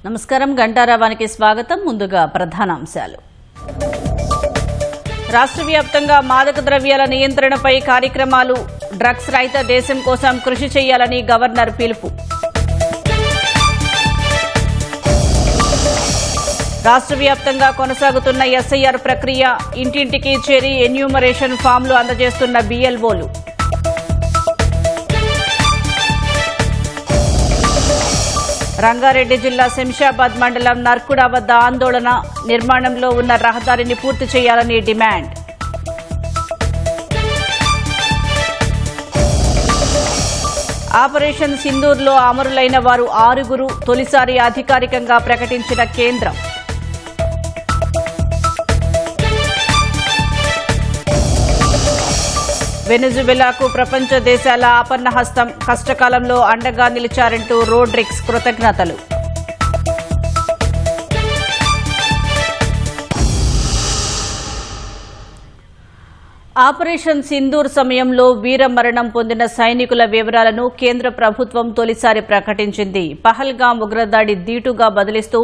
నమస్కారం, గంటారావానికి స్వాగతం. ముందుగా ప్రధానాంశాలు. రాష్ట్ర వ్యాప్తంగా మాదక ద్రవ్యాల నియంత్రణపై కార్యక్రమాలు, డ్రగ్స్ రహిత దేశం కోసం కృషి చేయాలని గవర్నర్ పిలుపు. రాష్ట్ర వ్యాప్తంగా కొనసాగుతున్న ఎస్ఐఆర్ ప్రక్రియ, ఇంటింటికి చేరి ఎన్యూమరేషన్ ఫామ్లు అందజేస్తున్న BLOలు. రంగారెడ్డి జిల్లా శంషాబాద్ మండలం నర్కుడ వద్ద ఆందోళన, నిర్మాణంలో ఉన్న రహదారిని పూర్తి చేయాలని డిమాండ్. ఆపరేషన్ సింధూర్లో అమరులైన వారు 6 తొలిసారి అధికారికంగా ప్రకటించిన కేంద్రం. వెనెజువెలాకు ప్రపంచ దేశాల ఆపన్న హస్తం, కష్టకాలంలో అండగా నిలిచారంటూ రోడ్రిక్స్ కృతజ్ఞతలు. ఆపరేషన్ సింధూర్ సమయంలో వీరమరణం పొందిన సైనికుల వివరాలను కేంద్ర ప్రభుత్వం తొలిసారి ప్రకటించింది. పహల్గాం ఉగ్రదాడి దీటుగా బదిలిస్తూ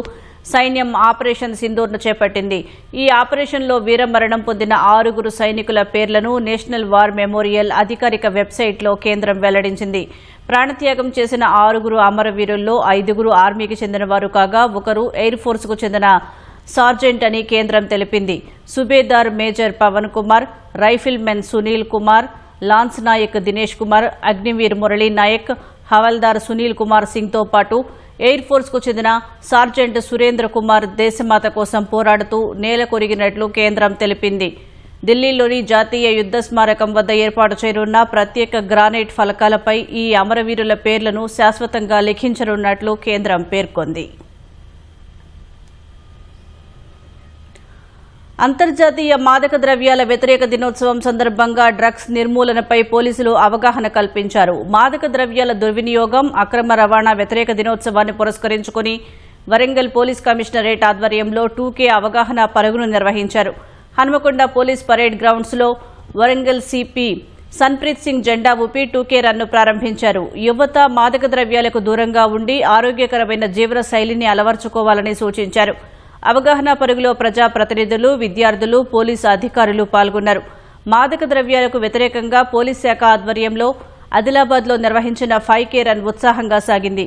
సైన్యం ఆపరేషన్ సింధూర్ను చేపట్టింది. ఈ ఆపరేషన్లో వీరమరణం పొందిన 6 సైనికుల పేర్లను నేషనల్ వార్ మెమోరియల్ అధికారిక వెబ్సైట్లో కేంద్రం వెల్లడించింది. ప్రాణత్యాగం చేసిన 6 అమరవీరుల్లో 5 ఆర్మీకి చెందినవారు కాగా 1 ఎయిర్ ఫోర్స్కు చెందిన సార్జెంట్ అని కేంద్రం తెలిపింది. Subedar major Pavan Kumar, riflemen Sunil Kumar, lance Naik Dinesh Kumar, Agniveer Murali Naik, Havaldar Sunil Kumar సింగ్తో పాటు ఎయిర్ ఫోర్స్కు చెందిన సార్జెంట్ సురేంద్ర కుమార్ దేశమాత కోసం పోరాడుతూ నేల కొరిగినట్లు కేంద్రం తెలిపింది. ఢిల్లీలోని జాతీయ యుద్ధ స్మారకం వద్ద ఏర్పాటు చేయనున్న ప్రత్యేక గ్రానైట్ ఫలకాలపై ఈ అమరవీరుల పేర్లను శాశ్వతంగా లిఖించనున్నట్లు కేంద్రం పేర్కొంది. అంతర్జాతీయ మాదక ద్రవ్యాల వ్యతిరేక దినోత్సవం సందర్భంగా డ్రగ్స్ నిర్మూలనపై పోలీసులు అవగాహన కల్పించారు. మాదక ద్రవ్యాల దుర్వినియోగం, అక్రమ రవాణా వ్యతిరేక దినోత్సవాన్ని పురస్కరించుకుని వరంగల్ పోలీస్ కమిషనరేట్ ఆధ్వర్యంలో 2K అవగాహన పరుగును నిర్వహించారు. హన్మకొండ పోలీస్ పరేడ్ గ్రౌండ్స్లో వరంగల్ సిపి సన్ప్రీత్ సింగ్ జెండా ఊపి 2K రన్ను ప్రారంభించారు. యువత మాదక ద్రవ్యాలకు దూరంగా ఉండి ఆరోగ్యకరమైన జీవన శైలిని అలవర్చుకోవాలని సూచించారు. అవగాహన పరుగులో ప్రజాప్రతినిధులు, విద్యార్థులు, పోలీసు అధికారులు పాల్గొన్నారు. మాదక ద్రవ్యాలకు వ్యతిరేకంగా పోలీస్ శాఖ ఆధ్వర్యంలో ఆదిలాబాద్లో నిర్వహించిన 5K రన్ ఉత్సాహంగా సాగింది.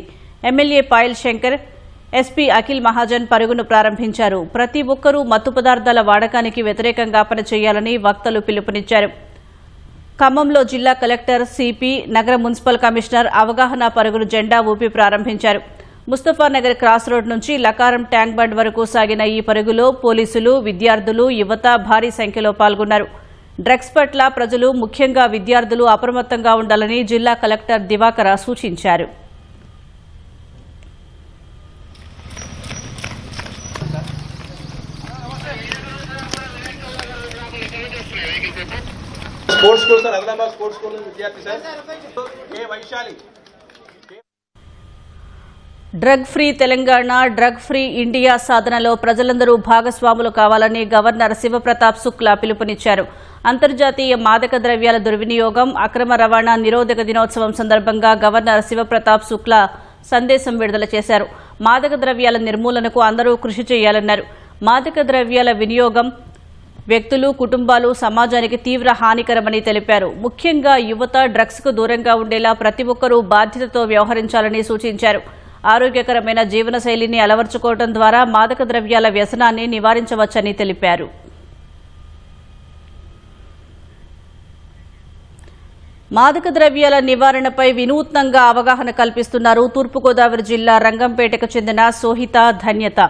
ఎమ్మెల్యే పాయల్ శంకర్, ఎస్పీ అఖిల్ మహాజన్ పరుగును ప్రారంభించారు. ప్రతి ఒక్కరూ మత్తు పదార్థాల వాడకానికి వ్యతిరేకంగా పనిచేయాలని వక్తలు పిలుపునిచ్చారు. ఖమ్మంలో జిల్లా కలెక్టర్, సిపి, నగర మున్సిపల్ కమిషనర్ అవగాహన పరుగును జెండా ఊపి ప్రారంభించారు. ముస్తఫానగర్ క్రాస్ రోడ్ నుంచి లకారం ట్యాంక్ బండ్ వరకు సాగిన ఈ పరుగులో పోలీసులు, విద్యార్థులు, యువత భారీ సంఖ్యలో పాల్గొన్నారు. డ్రగ్స్ పట్ల ప్రజలు, ముఖ్యంగా విద్యార్థులు అప్రమత్తంగా ఉండాలని జిల్లా కలెక్టర్ దివాకర సూచించారు. Drug free Telangana, drug free India సాధనలో ప్రజలందరూ భాగస్వాములు కావాలని గవర్నర్ శివప్రతాప్ శుక్లా పిలుపునిచ్చారు. అంతర్జాతీయ మాదక ద్రవ్యాల దుర్వినియోగం, అక్రమ రవాణా నిరోధక దినోత్సవం సందర్భంగా గవర్నర్ శివప్రతాప్ శుక్లా సందేశం విడుదల చేశారు. మాదక ద్రవ్యాల నిర్మూలనకు అందరూ కృషి చేయాలన్నారు. మాదక ద్రవ్యాల వినియోగం వ్యక్తులు, కుటుంబాలు, సమాజానికి తీవ్ర హానికరమని తెలిపారు. ముఖ్యంగా యువత డ్రగ్స్కు దూరంగా ఉండేలా ప్రతి ఒక్కరూ బాధ్యతతో వ్యవహరించాలని సూచించారు. ఆరోగ్యకరమైన జీవనశైలిని అలవర్చుకోవడం ద్వారా మాదక ద్రవ్యాల వ్యసనాన్ని నివారించవచ్చని తెలిపారు. మాదక ద్రవ్యాల నివారణపై వినూత్నంగా అవగాహన కల్పిస్తున్నారు తూర్పుగోదావరి జిల్లా రంగంపేటకు చెందిన సోహిత ధన్యత.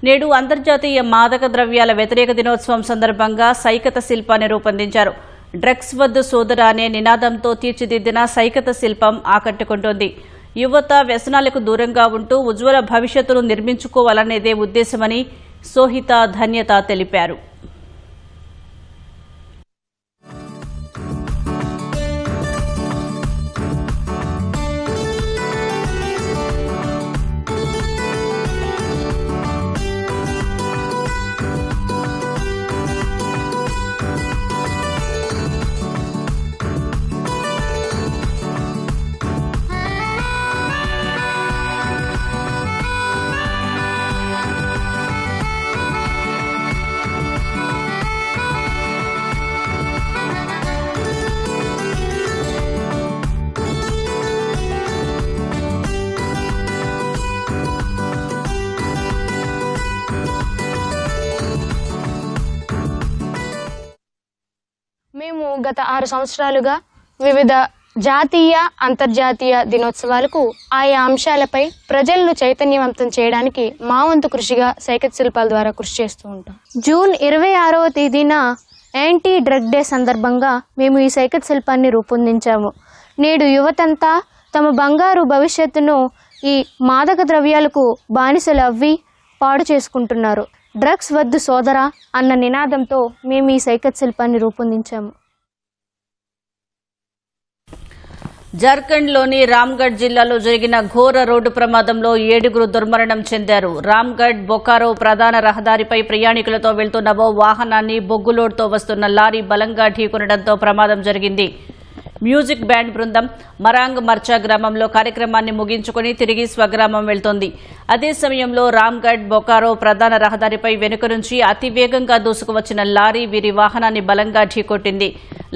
నేడు అంతర్జాతీయ మాదక ద్రవ్యాల వ్యతిరేక దినోత్సవం సందర్భంగా సైకత శిల్పాన్ని రూపొందించారు. డ్రగ్స్ వద్దు సోదర అనే నినాదంతో తీర్చిదిద్దిన సైకత శిల్పం ఆకట్టుకుంటోంది. యువత వ్యసనాలకు దూరంగా ఉంటూ ఉజ్వల భవిష్యత్తును నిర్మించుకోవాలనేదే ఉద్దేశమని సోహిత ధన్యత తెలిపారు. గత 6 సంవత్సరాలుగా వివిధ జాతీయ అంతర్జాతీయ దినోత్సవాలకు ఆయా అంశాలపై ప్రజలను చైతన్యవంతం చేయడానికి మా వంతు కృషిగా సైకిల్ శిల్పాల ద్వారా కృషి చేస్తూ ఉంటాం. జూన్ 26వ తేదీన యాంటీ డ్రగ్ డే సందర్భంగా మేము ఈ సైకిల్ శిల్పాన్ని రూపొందించాము. నేడు యువతంతా తమ బంగారు భవిష్యత్తును ఈ మాదక ద్రవ్యాలకు బానిసలు అవ్వి పాడు చేసుకుంటున్నారు. డ్రగ్స్ వద్దు సోదరా అన్న నినాదంతో మేము ఈ సైకిల్ శిల్పాన్ని రూపొందించాము. జార్ఖండ్లోని రామ్గఢ్ జిల్లాలో జరిగిన ఘోర రోడ్డు ప్రమాదంలో 7గురు దుర్మరణం చెందారు. రామ్గఢ్ బొకారో ప్రధాన రహదారిపై ప్రయాణికులతో వెళ్తున్న ఓ వాహనాన్ని బొగ్గులోడ్తో వస్తున్న లారీ బలంగా ఢీకొనడంతో ప్రమాదం జరిగింది. మ్యూజిక్ బ్యాండ్ బృందం మరాంగ్ మర్చా గ్రామంలో కార్యక్రమాన్ని ముగించుకుని తిరిగి స్వగ్రామం వెళ్తోంది. అదే సమయంలో రామ్గఢ్ బొకారో ప్రధాన రహదారిపై వెనుక నుంచి అతివేగంగా దూసుకువచ్చిన లారీ వీరి వాహనాన్ని బలంగా ఢీకొట్టింది.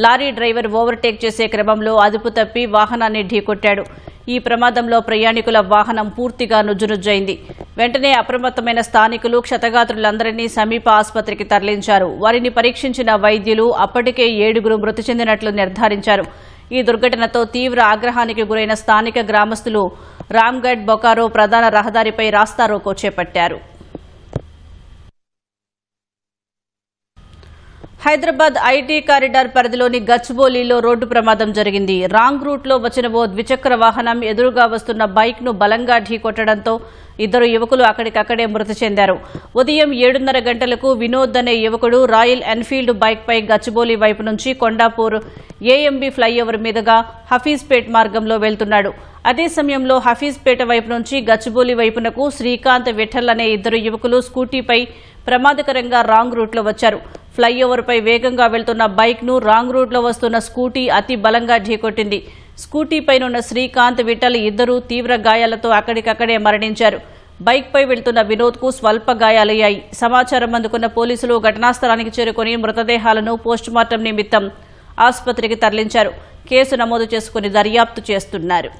లారీ డ్రైవర్ ఓవర్టేక్ చేసే క్రమంలో అదుపు తప్పి వాహనాన్ని ఢీకొట్టాడు. ఈ ప్రమాదంలో ప్రయాణికుల వాహనం పూర్తిగా నుజ్జునుజ్జైంది. వెంటనే అప్రమత్తమైన స్థానికులు క్షతగాత్రులందరినీ సమీప ఆసుపత్రికి తరలించారు. వారిని పరీక్షించిన వైద్యులు అప్పటికే 7గురు మృతి చెందినట్లు నిర్ధారించారు. ఈ దుర్ఘటనతో తీవ్ర ఆగ్రహానికి గురైన స్థానిక గ్రామస్తులు రామ్గఢ్ బొకారో ప్రధాన రహదారిపై రాస్తారోకో చేపట్టారు. హైదరాబాద్ ఐటీ కారిడార్ పరిధిలోని గచ్చిబౌలిలో రోడ్డు ప్రమాదం జరిగింది. రాంగ్ రూట్లో వచ్చిన ఓ ద్విచక్ర వాహనం ఎదురుగా వస్తున్న బైక్ను బలంగా ఢీకొట్టడంతో 2 యువకులు అక్కడికక్కడే మృతి చెందారు. ఉదయం 7:30 గంటలకు వినోద్ అనే యువకుడు రాయల్ ఎన్ఫీల్డ్ బైక్పై గచ్చిబౌలి వైపు నుంచి కొండాపూర్ ఏఎంబీ ఫ్లైఓవర్ మీదుగా హఫీజ్పేట్ మార్గంలో వెళ్తున్నాడు. అదే సమయంలో హఫీజ్పేట వైపు నుంచి గచ్చిబౌలి వైపునకు శ్రీకాంత్ విఠల్ అనే 2 యువకులు స్కూటీపై ప్రమాదకరంగా రాంగ్ రూట్లో వచ్చారు. ఫ్లైఓవర్పై వేగంగా వెళ్తున్న బైక్ను రాంగ్ రూట్లో వస్తున్న స్కూటీ అతి బలంగా ఢీకొట్టింది. స్కూటీపైనున్న శ్రీకాంత్ విఠల్ 2 తీవ్ర గాయాలతో అక్కడికక్కడే మరణించారు. బైక్పై వెళ్తున్న వినోద్కు స్వల్ప గాయాలయ్యాయి. సమాచారం అందుకున్న పోలీసులు ఘటనాస్థలానికి చేరుకుని మృతదేహాలను పోస్టుమార్టం నిమిత్తం ఆసుపత్రికి తరలించారు. కేసు నమోదు చేసుకుని దర్యాప్తు చేస్తున్నారు.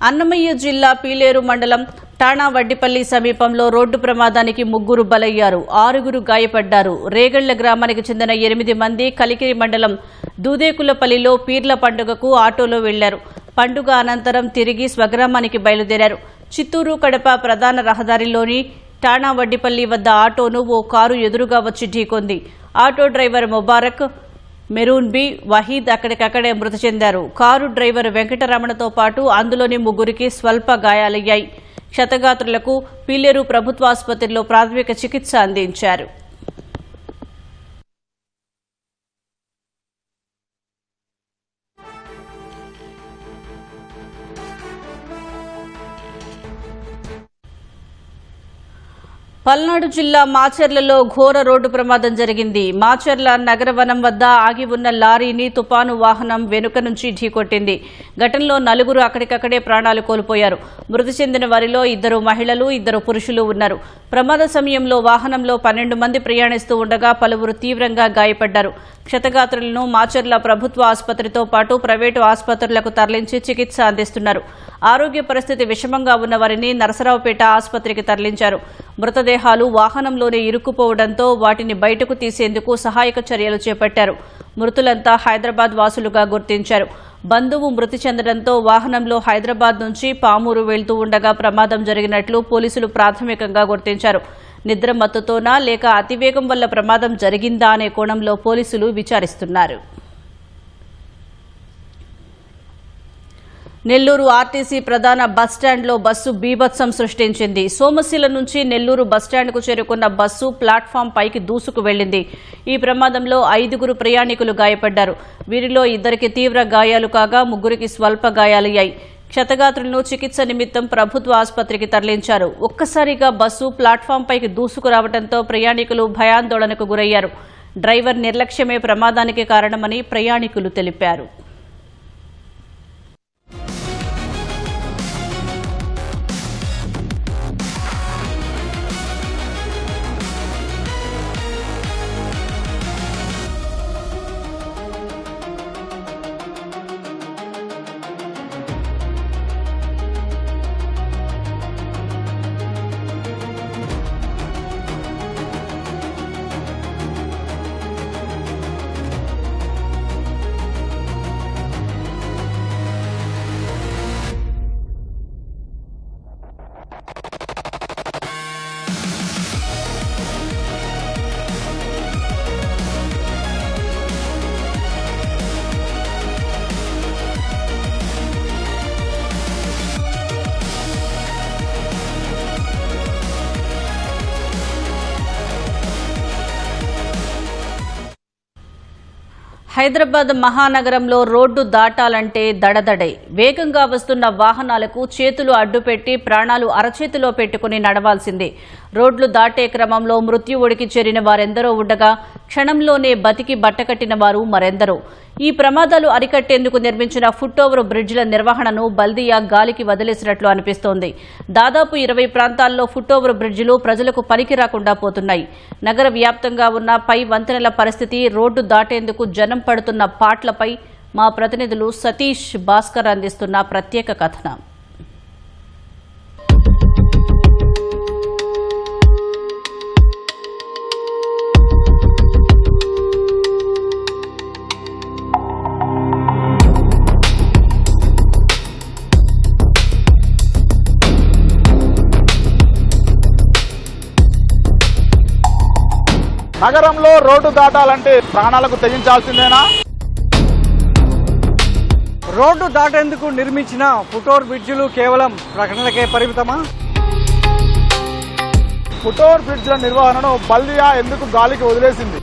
అన్నమయ్య జిల్లా పీలేరు మండలం టాణావడ్డిపల్లి సమీపంలో రోడ్డు ప్రమాదానికి 3 బలయ్యారు. 6గురు గాయపడ్డారు. రేగళ్ల గ్రామానికి చెందిన 8 మంది కలికిరి మండలం దూదేకులపల్లిలో పీర్ల పండుగకు ఆటోలో వెళ్లారు. పండుగ అనంతరం తిరిగి స్వగ్రామానికి బయలుదేరారు. చిత్తూరు కడప ప్రధాన రహదారిలోని టాణావడ్డిపల్లి వద్ద ఆటోను ఓ కారు ఎదురుగా వచ్చి ఢీకొంది. ఆటో డ్రైవర్ ముబారక్, మెరూన్ బి, వహీద్ అక్కడికక్కడే మృతి చెందారు. కారు డ్రైవర్ వెంకటరమణతో పాటు అందులోని 3గురికి స్వల్ప గాయాలయ్యాయి. క్షతగాత్రులకు పీలేరు ప్రభుత్వ ఆసుపత్రిలో ప్రాథమిక చికిత్స అందించారు. పల్నాడు జిల్లా మాచర్లలో ఘోర రోడ్డు ప్రమాదం జరిగింది. మాచర్ల నగరవనం వద్ద ఆగి ఉన్న లారీని తుపాను వాహనం వెనుక నుంచి ఢీకొట్టింది. ఘటనలో 4గురు అక్కడికక్కడే ప్రాణాలు కోల్పోయారు. మృతి చెందిన వారిలో 2 మహిళలు, 2 పురుషులు ఉన్నారు. ప్రమాద సమయంలో వాహనంలో 12 మంది ప్రయాణిస్తూ ఉండగా పలువురు తీవ్రంగా గాయపడ్డారు. క్షతగాత్రులను మాచర్ల ప్రభుత్వ ఆసుపత్రితో పాటు ప్రైవేటు ఆసుపత్రులకు తరలించి చికిత్స అందిస్తున్నారు. ఆరోగ్య పరిస్థితి విషమంగా ఉన్న వారిని నరసరావుపేట ఆసుపత్రికి తరలించారు. మృతదేహాలు వాహనంలోనే ఇరుక్కుపోవడంతో వాటిని బయటకు తీసేందుకు సహాయక చర్యలు చేపట్టారు. మృతులంతా హైదరాబాద్ వాసులుగా గుర్తించారు. బంధువు మృతి చెందడంతో వాహనంలో హైదరాబాద్ నుంచి పామూరు వెళ్తూ ఉండగా ప్రమాదం జరిగినట్లు పోలీసులు ప్రాథమికంగా గుర్తించారు. నిద్ర మత్తుతోనా లేక అతివేగం వల్ల ప్రమాదం జరిగిందా అనే కోణంలో పోలీసులు విచారిస్తున్నారు. నెల్లూరు ఆర్టీసీ ప్రధాన బస్టాండ్లో బస్సు బీభత్సం సృష్టించింది. సోమశిల నుంచి నెల్లూరు బస్టాండ్కు చేరుకున్న బస్సు ప్లాట్ఫామ్ పైకి దూసుకు వెళ్లింది. ఈ ప్రమాదంలో 5గురు ప్రయాణికులు గాయపడ్డారు. వీరిలో 2కి తీవ్ర గాయాలు కాగా 3గురికి స్వల్ప గాయాలయ్యాయి. క్షతగాత్రులను చికిత్స నిమిత్తం ప్రభుత్వ ఆసుపత్రికి తరలించారు. ఒక్కసారిగా బస్సు ప్లాట్ఫామ్ పైకి దూసుకురావడంతో ప్రయాణికులు భయాందోళనకు గురయ్యారు. డ్రైవర్ నిర్లక్ష్యమే ప్రమాదానికి కారణమని ప్రయాణికులు తెలిపారు. హైదరాబాద్ మహానగరంలో రోడ్డు దాటాలంటే దడదడే. వేగంగా వస్తున్న వాహనాలకు చేతులు అడ్డుపెట్టి ప్రాణాలు అరచేతిలో పెట్టుకుని నడవాల్సిందే. రోడ్లు దాటే క్రమంలో మృత్యువుడికి చేరిన వారెందరో ఉండగా క్షణంలోనే బతికి బట్టకట్టిన వారు మరెందరో. ఈ ప్రమాదాలు అరికట్టేందుకు నిర్మించిన ఫుట్ ఓవర్ బ్రిడ్జిల నిర్వహణను బల్దియా గాలికి వదిలేసినట్లు అనిపిస్తోంది. దాదాపు 20 ప్రాంతాల్లో ఫుట్ ఓవర్ బ్రిడ్జిలు ప్రజలకు పనికి రాకుండా పోతున్నాయి. నగర వ్యాప్తంగా ఉన్న పై వంతెనల పరిస్థితి, రోడ్డు దాటేందుకు జనం పడుతున్న పాట్లపై మా ప్రతినిధులు సతీష్, భాస్కర్ అందిస్తున్న ప్రత్యేక కథనం. నగరంలో రోడ్డు దాటాలంటే ప్రాణాలకు తెగించాల్సిందేనా? రోడ్డు దాటేందుకు నిర్మించిన ఫుట్ ఓవర్ బ్రిడ్జిలు కేవలం ప్రకటనలకే పరిమితమా? ఫుట్ ఓవర్ బ్రిడ్జిల నిర్వహణను బల్దియా ఎందుకు గాలికి వదిలేసింది?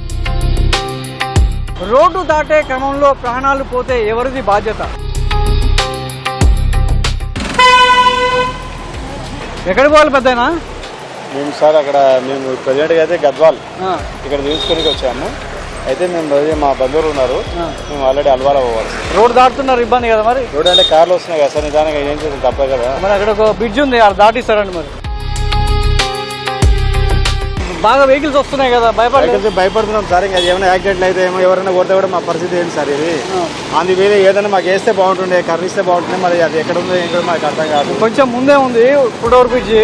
రోడ్డు దాటే క్రమంలో ప్రాణాలు పోతే ఎవరిది బాధ్యత? ఎక్కడికి పోవాలి పెద్దయినా? మేము సార్ అక్కడ మేము ప్రజెంట్గా అయితే గద్వాల్ ఇక్కడ చూసుకొని వచ్చాము. అయితే మేము మా బంధువులు ఉన్నారు, మేము ఆల్రెడీ అల్వాల పోవాలి. రోడ్డు దాటుతున్నారు, ఇబ్బంది కదా మరి? రోడ్ అంటే కార్లు వస్తున్నాయి కదా సార్, నిదానంగా ఏం చేస్తుంది తప్ప కదా. మరి అక్కడ ఒక బ్రిడ్జ్ ఉంది, అక్కడ దాటిస్తారండి. మరి బాగా వెహికల్స్ వస్తున్నాయి కదా, భయపడుతున్నాం సార్. ఇంకా ఏమైనా యాక్సిడెంట్లు అయితే ఏమో ఎవరైనా కొడితే కూడా మా పరిస్థితి ఏంటి సార్? ఇది అందు వేరే ఏదైనా మాకు వేస్తే బాగుంటుండే, కర్రిస్తే బాగుంటుండే. మరి అది ఎక్కడ ఉందో ఏంటో మాకు అర్థం కాదు. కొంచెం ముందే ఉంది ఫుట్ ఓవర్ బ్రిడ్జ్.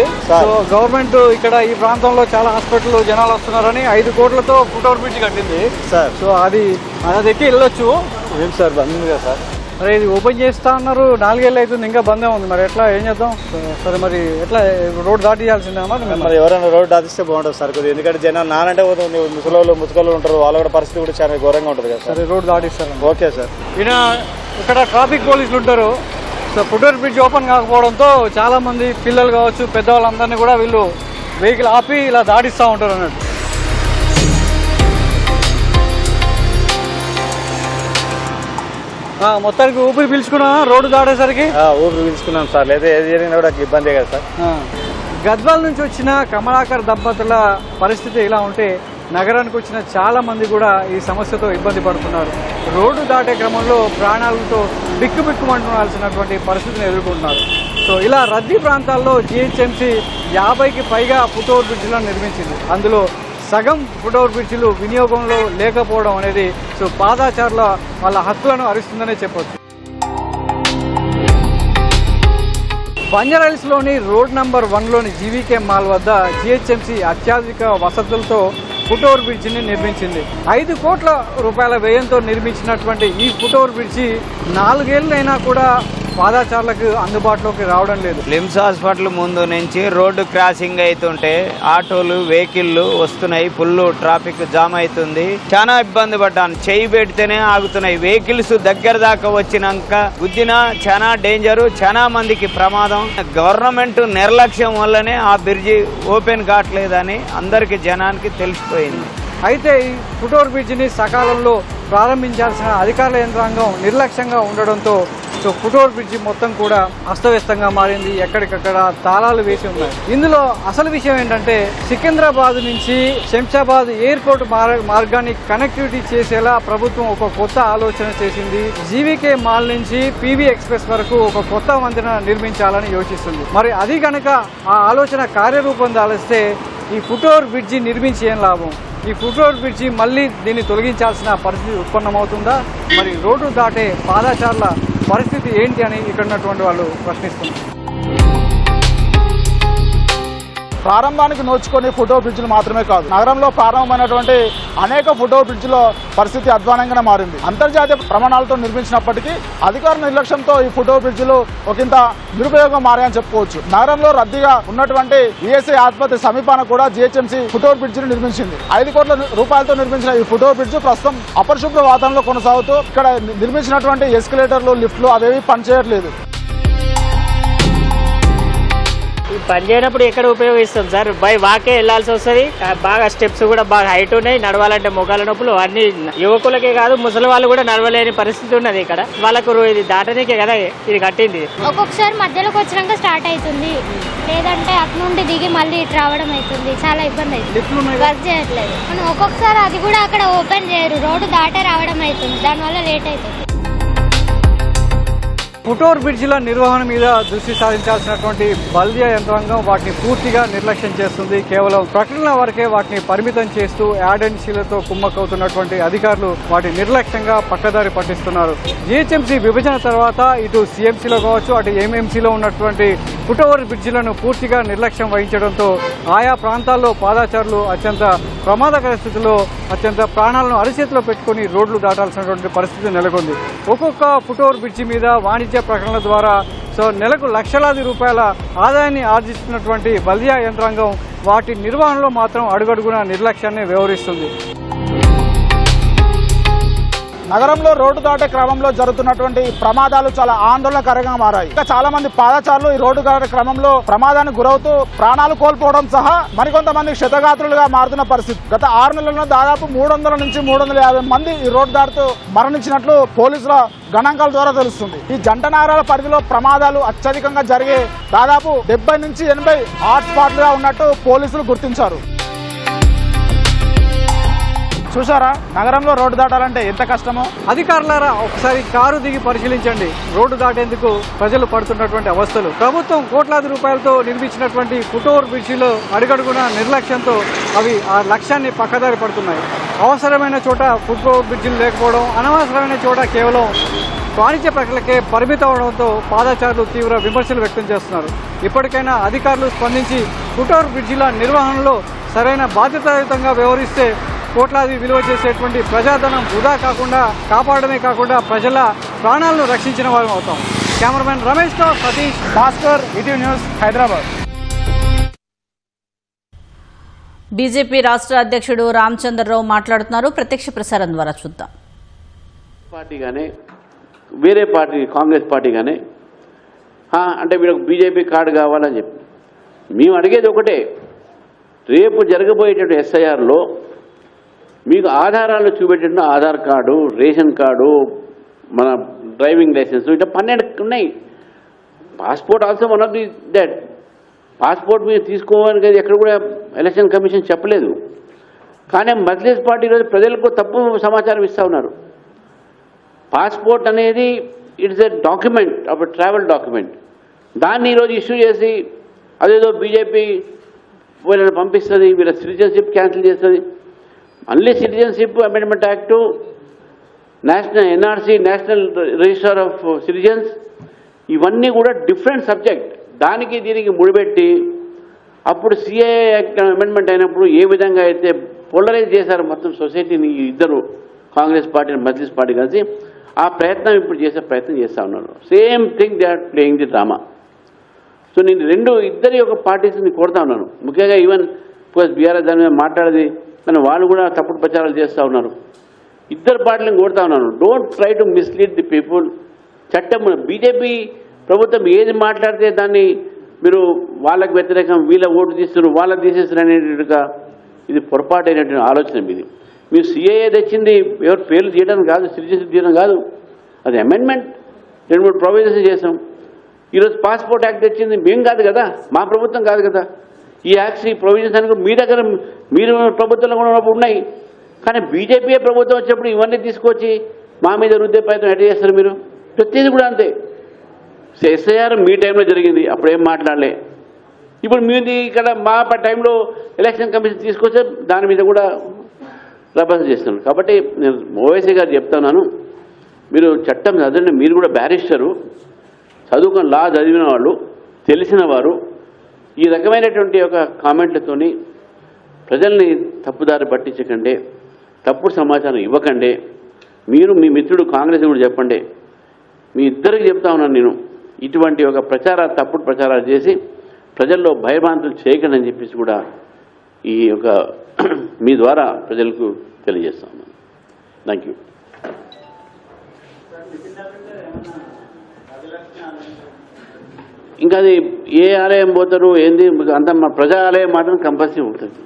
గవర్నమెంట్ ఇక్కడ ఈ ప్రాంతంలో చాలా హాస్పిటల్ జనాలు వస్తున్నారని 5 కోట్లతో ఫుట్ ఓవర్ బ్రిడ్జ్ కట్టింది సార్. సో అది ఎక్కి వెళ్ళొచ్చు. ఏం సార్ బంద్ ఉంది కదా సార్? మరి ఇది ఓపెన్ చేస్తా అన్నారు, 4 ఏళ్ళు అవుతుంది, ఇంకా బందే ఉంది. మరి ఎట్లా, ఏం చేద్దాం? సరే మరి ఎట్లా రోడ్ దాటియాల్సిందే మరి ఎవరైనా రోడ్ దాటిస్తే బాగుంటుంది సార్ కొద్దిగా. ఎందుకంటే జనాలు నానంటే పోతుంది, ముసలోళ్ళు ఉంటారు, వాళ్ళ కూడా పరిస్థితి కూడా చాలా ఘోరంగా ఉంటుంది కదా. సరే రోడ్ దాటిస్తారు. Okay sir. ఇక్కడ ట్రాఫిక్ పోలీసులు ఉంటారు. So foot over bridge open కాకపోవడంతో చాలా మంది పిల్లలు కావచ్చు, పెద్దవాళ్ళందరినీ కూడా వీళ్ళు వెహికల్ ఆపి ఇలా దాటిస్తూ ఉంటారు అన్నట్టు. మొత్తానికి ఊపిరి పీల్చుకున్నా రోడ్డు దాటేసరికి. ఊపిరి పీల్చుకున్నాం సార్, లేదా ఏది జరిగినా కూడా ఇబ్బందే కదా సార్. గద్వాల్ నుంచి వచ్చిన కమలాకర్ దంపతుల పరిస్థితి ఇలా ఉంటే నగరానికి వచ్చిన చాలా మంది కూడా ఈ సమస్యతో ఇబ్బంది పడుతున్నారు. రోడ్డు దాటే క్రమంలో ప్రాణాలతో బిక్కుబిక్కుమంటున్నాల్సినటువంటి పరిస్థితిని ఎదుర్కొంటున్నారు. సో ఇలా రద్దీ ప్రాంతాల్లో జిహెచ్ఎంసీ 50కి పైగా ఫుట్ ఓవర్ బ్రిడ్జిలను నిర్మించింది. అందులో సగం ఫుట్ ఓవర్ బ్రిడ్జిలు వినియోగంలో లేకపోవడం అనేది సో పాదాచారుల వాళ్ళ హక్కులను హరిస్తుందనే చెప్పొచ్చు. బంజారాహిల్స్లోని రోడ్ నంబర్ 1లోని జీవీకే మాల్ వద్ద జిహెచ్ఎంసీ అత్యాధునిక వసతులతో ఫుట్ ఓవర్ బ్రిడ్జిని నిర్మించింది. 5 కోట్ల రూపాయల వ్యయంతో నిర్మించినటువంటి ఈ ఫుట్ ఓవర్ బ్రిడ్జి 4 ఏళ్ళైనా కూడా పాదాచారులకు అందుబాటులోకి రావడం లేదు. లిమ్స్ హాస్పిటల్ ముందు నుంచి రోడ్డు క్రాసింగ్ అవుతుంటే ఆటోలు, వెహికల్లు వస్తున్నాయి, ఫుల్ ట్రాఫిక్ జామ్ అవుతుంది. చాలా ఇబ్బంది పడ్డాను. చేయి పెడితేనే ఆగుతున్నాయి. వెహికల్స్ దగ్గర దాకా వచ్చినాక గుద్దినా చాలా డేంజరు, చాలా మందికి ప్రమాదం. గవర్నమెంట్ నిర్లక్ష్యం వల్లనే ఆ బ్రిడ్జి ఓపెన్ కావట్లేదని అందరికి జనానికి తెలిసిపోయింది. అయితే ఈ ఫుట్ ఓవర్ బ్రిడ్జిని సకాలంలో ప్రారంభించాల్సిన అధికారుల యంత్రాంగం నిర్లక్ష్యంగా ఉండడంతో సో ఫుట్ ఓవర్ బ్రిడ్జి మొత్తం కూడా అస్తవ్యస్తంగా మారింది. ఎక్కడికక్కడ తాళాలు వేసి ఉన్నాయి. ఇందులో అసలు విషయం ఏంటంటే సికింద్రాబాద్ నుంచి శంషాబాద్ ఎయిర్పోర్ట్ మార్గాన్ని కనెక్టివిటీ చేసేలా ప్రభుత్వం ఒక కొత్త ఆలోచన చేసింది. జీవీకే మాల్ నుంచి పీవీ ఎక్స్ప్రెస్ వరకు ఒక కొత్త వంతెన నిర్మించాలని యోచిస్తుంది. మరి అది కనుక ఆ ఆలోచన కార్యరూపం దాలిస్తే ఈ ఫుట్ ఓవర్ బ్రిడ్జి నిర్మించి ఏం లాభం? ఈ ఫుట్ ఓవర్ బ్రిడ్జి మళ్ళీ దీన్ని తొలగించాల్సిన పరిస్థితి ఉత్పన్నమవుతుందా? మరి రోడ్డు దాటే పాదాచారుల పరిస్థితి ఏంటి అని ఇక్కడ ఉన్నటువంటి వాళ్ళు ప్రశ్నిస్తున్నారు. ప్రారంభానికి నోచుకొని ఫుట్ ఓవర్ బ్రిడ్జిలు మాత్రమే కాదు, నగరంలో ప్రారంభమైనటువంటి అనేక ఫుట్ ఓవర్ బ్రిడ్జిలో పరిస్థితి అధ్వానంగానే మారింది. అంతర్జాతీయ ప్రమాణాలతో నిర్మించినప్పటికీ అధికారుల నిర్లక్ష్యంతో ఈ ఫుట్ ఓవర్ బ్రిడ్జిలు ఒకంత నిరుపయోగం మారాయని చెప్పుకోవచ్చు. నగరంలో రద్దీగా ఉన్నటువంటి ఈఎస్ఐ ఆసుపత్రి సమీపాన కూడా జిహెచ్ఎంసీ ఫుట్ ఓవర్ బ్రిడ్జిని నిర్మించింది. 5 కోట్ల రూపాయలతో నిర్మించిన ఈ ఫుట్ ఓవర్ బ్రిడ్జి ప్రస్తుతం అపరిశుభ్ర వాతావరణంలో కొనసాగుతూ ఇక్కడ నిర్మించినటువంటి ఎస్కలేటర్లు, లిఫ్ట్లు అవేవి పనిచేయట్లేదు. పని చేయనప్పుడు ఎక్కడ ఉపయోగిస్తాం సార్, బై వాకే వెళ్ళాల్సి వస్తుంది. బాగా స్టెప్స్ కూడా బాగా హైట్ ఉన్నాయి, నడవాలంటే మొగాల నొప్పులు అన్ని యువకులకే కాదు ముసలి వాళ్ళు కూడా నడవలేని పరిస్థితి ఉన్నది ఇక్కడ. వాళ్ళకు ఇది దాటనికే కదా ఇది కట్టింది. ఒక్కొక్కసారి మధ్యలోకి వచ్చినాక స్టార్ట్ అవుతుంది, లేదంటే అటు నుండి దిగి మళ్ళీ ఇటు రావడం అవుతుంది, చాలా ఇబ్బంది అవుతుంది, వర్క్ చేయట్లేదు. ఒక్కొక్కసారి అది కూడా అక్కడ ఓపెన్ చేయరు, రోడ్డు దాటే రావడం అవుతుంది, దానివల్ల లేట్ అవుతుంది. ఫుట్ఓవర్ బ్రిడ్జిల నిర్వహణ మీద దృష్టి సాధించాల్సినటువంటి బల్దియా యంత్రాంగం వాటిని పూర్తిగా నిర్లక్ష్యం చేస్తుంది. కేవలం ప్రకటనల వరకే వాటిని పరిమితం చేస్తూ యాడెన్సీలతో కుమ్మక్కవుతున్నటువంటి అధికారులు వాటి నిర్లక్ష్యంగా పక్కదారి పట్టిస్తున్నారు. జీహెచ్ఎంసీ విభజన తర్వాత ఇటు సీఎంసీలో కావచ్చు, అటు ఎంఎంసీలో ఉన్నటువంటి ఫుట్ఓవర్ బ్రిడ్జిలను పూర్తిగా నిర్లక్ష్యం వహించడంతో ఆయా ప్రాంతాల్లో పాదాచారులు అత్యంత ప్రమాదకర స్థితిలో అత్యంత ప్రాణాలను అరిచేతిలో పెట్టుకుని రోడ్లు దాటాల్సినటువంటి పరిస్థితి నెలకొంది. ఒక్కొక్క ఫుట్ఓవర్ బ్రిడ్జి మీద వాణిజ్య ప్రకటనల ద్వారా నెలకు లక్షలాది రూపాయల ఆదాయాన్ని ఆర్జిస్తున్నటువంటి బల్దియా యంత్రాంగం వాటి నిర్వహణలో మాత్రం అడుగడుగున నిర్లక్ష్యాన్ని వ్యవహరిస్తుంది. నగరంలో రోడ్డు దాటే క్రమంలో జరుగుతున్నటువంటి ప్రమాదాలు చాలా ఆందోళనకరంగా మారాయి. ఇంకా చాలా మంది పాదచారులు ఈ రోడ్డు దాటే క్రమంలో ప్రమాదానికి గురవుతూ ప్రాణాలు కోల్పోవడం సహా మరికొంతమంది క్షతగాత్రులుగా మారుతున్న పరిస్థితి. గత 6 నెలల్లో దాదాపు 300 నుంచి 350 మంది ఈ రోడ్డు దాటుతూ మరణించినట్లు పోలీసుల గణాంకాల ద్వారా తెలుస్తుంది. ఈ జంట నగరాల పరిధిలో ప్రమాదాలు అత్యధికంగా జరిగే దాదాపు 70 నుంచి 80 హాట్ స్పాట్లుగా ఉన్నట్టు పోలీసులు గుర్తించారు. చూసారా నగరంలో రోడ్డు దాటాలంటే ఎంత కష్టమో. అధికారులారా ఒకసారి కారు దిగి పరిశీలించండి రోడ్డు దాటేందుకు ప్రజలు పడుతున్నటువంటి అవస్థలు. ప్రభుత్వం కోట్లాది రూపాయలతో నిర్మించినటువంటి ఫుట్ఓవర్ బ్రిడ్జిలో అడుగడుగున నిర్లక్ష్యంతో అవి ఆ లక్ష్యాన్ని పక్కదారి పడుతున్నాయి. అవసరమైన చోట ఫుట్ఓవర్ బ్రిడ్జిలు లేకపోవడం, అనవసరమైన చోట కేవలం వాణిజ్య ప్రకటనలకే పరిమితం అవడంతో పాదచారులు తీవ్ర విమర్శలు వ్యక్తం చేస్తున్నారు. ఇప్పటికైనా అధికారులు స్పందించి ఫుట్ఓవర్ బ్రిడ్జిల నిర్వహణలో సరైన బాధ్యతాయుతంగా వ్యవహరిస్తే కోట్లాది విలువ చేసేటువంటి ప్రజాధనం వృధా కాకుండా కాపాడమే కాకుండా ప్రజల ప్రాణాలను రక్షించిన వారు అవుతాం. కెమెరామెన్ రమేష్తో Satish, Bhaskar, ETV news, Hyderabad. BJP రాష్ట్ర అధ్యక్షుడు రామచంద్రరావు మాట్లాడుతున్నారు. ప్రత్యక్ష ప్రసారం ద్వారా చూద్దాం. పార్టీ కానీ వేరే పార్టీ కాంగ్రెస్ పార్టీ కానీ అంటే వీళ్ళకి బీజేపీ కార్డు కావాలని చెప్పి మేము అడిగేది ఒకటే, రేపు జరగబోయేటువంటి ఎస్ఐఆర్లో మీకు ఆధారాలు చూపెట్టిన ఆధార్ కార్డు, రేషన్ కార్డు, మన డ్రైవింగ్ లైసెన్స్ ఇట్లా 12 ఉన్నాయి. Passport also one of the that. Passport మీరు తీసుకోవాలని ఎక్కడ కూడా ఎలక్షన్ కమిషన్ చెప్పలేదు. కానీ మజ్లిస్ పార్టీ ఈరోజు ప్రజలకు తప్పు సమాచారం ఇస్తూ ఉన్నారు. పాస్పోర్ట్ అనేది it's a document, of travel document. దాన్ని ఈరోజు ఇష్యూ చేసి అదేదో బీజేపీ వీళ్ళని పంపిస్తుంది, వీళ్ళ సిటిజన్షిప్ క్యాన్సిల్ చేస్తుంది. మళ్ళీ citizenship amendment act, national NRC, national register of citizens, ఇవన్నీ కూడా డిఫరెంట్ సబ్జెక్ట్. దానికి దీనికి ముడిపెట్టి అప్పుడు సిఏఏ యాక్ట్ అమెండ్మెంట్ అయినప్పుడు ఏ విధంగా అయితే పోలరైజ్ చేశారు మొత్తం సొసైటీని ఇద్దరు కాంగ్రెస్ పార్టీ మజ్లిస్ పార్టీ కలిసి, ఆ ప్రయత్నం ఇప్పుడు చేసే ప్రయత్నం చేస్తూ ఉన్నారు. Same thing they are playing the drama. So నేను ఇద్దరి యొక్క పార్టీస్ని కోరుతా ఉన్నాను. ముఖ్యంగా ఈవెన్ బీఆర్ఎస్ దాని మీద మాట్లాడేది కానీ వాళ్ళు కూడా తప్పుడు ప్రచారాలు చేస్తూ ఉన్నారు. ఇద్దరు పార్టీలను కోరుతా ఉన్నాను, don't try to mislead the people. చట్టం బీజేపీ ప్రభుత్వం ఏది మాట్లాడితే దాన్ని మీరు వాళ్ళకు వ్యతిరేకం, వీళ్ళ ఓటు తీస్తున్నారు, వాళ్ళకి తీసేస్తారు అనేట్టుగా ఇది పొరపాటైనటువంటి ఆలోచన. ఇది మీరు సిఏఏ తెచ్చింది ఎవరు పేర్లు తీయడం కాదు, సిటిజన్షిప్ తీయడం కాదు, అది అమెండ్మెంట్. 2-3 ప్రొవిజన్స్ చేసాం. ఈరోజు పాస్పోర్ట్ యాక్ట్ తెచ్చింది మేము కాదు కదా, మా ప్రభుత్వం కాదు కదా. ఈ యాక్ట్స్, ఈ ప్రొవిజన్స్ అని కూడా మీ దగ్గర మీరు ప్రభుత్వంలో కూడా ఉన్నప్పుడు ఉన్నాయి. కానీ బీజేపీ ప్రభుత్వం వచ్చినప్పుడు ఇవన్నీ తీసుకొచ్చి మా మీద రుద్దే ప్రయత్నం ఎట్లా చేస్తారు మీరు? ప్రతిదీ కూడా అంతే. ఎస్ఐఆర్ మీ టైంలో జరిగింది, అప్పుడేం మాట్లాడలే. ఇప్పుడు మీది ఇక్కడ మా టైంలో ఎలక్షన్ కమిషన్ తీసుకొస్తే దాని మీద కూడా రభస చేస్తున్నారు. కాబట్టి నేను ఓవైసీ గారు చెప్తున్నాను, మీరు చట్టం చదవండి. మీరు కూడా బ్యారిస్టరు, చదువుకొని లా చదివిన వాళ్ళు, తెలిసిన వారు. ఈ రకమైనటువంటి ఒక కామెంట్లతోని ప్రజల్ని తప్పుదారి పట్టించకండి, తప్పుడు సమాచారం ఇవ్వకండి. మీరు మీ మిత్రుడు కాంగ్రెస్ కూడా చెప్పండి. మీ ఇద్దరికి చెప్తా ఉన్నాను నేను, ఇటువంటి ఒక తప్పుడు ప్రచారాలు చేసి ప్రజల్లో భయభ్రాంతులు చేయకండి అని చెప్పేసి కూడా ఈ యొక్క మీ ద్వారా ప్రజలకు తెలియజేస్తా ఉన్నాను. Thank you. ఇంకా అది ఏ ఆలయం పోతారు ఏంది అంత మా ప్రజా ఆలయం మాత్రం కంపల్సరీ ఉంటుంది.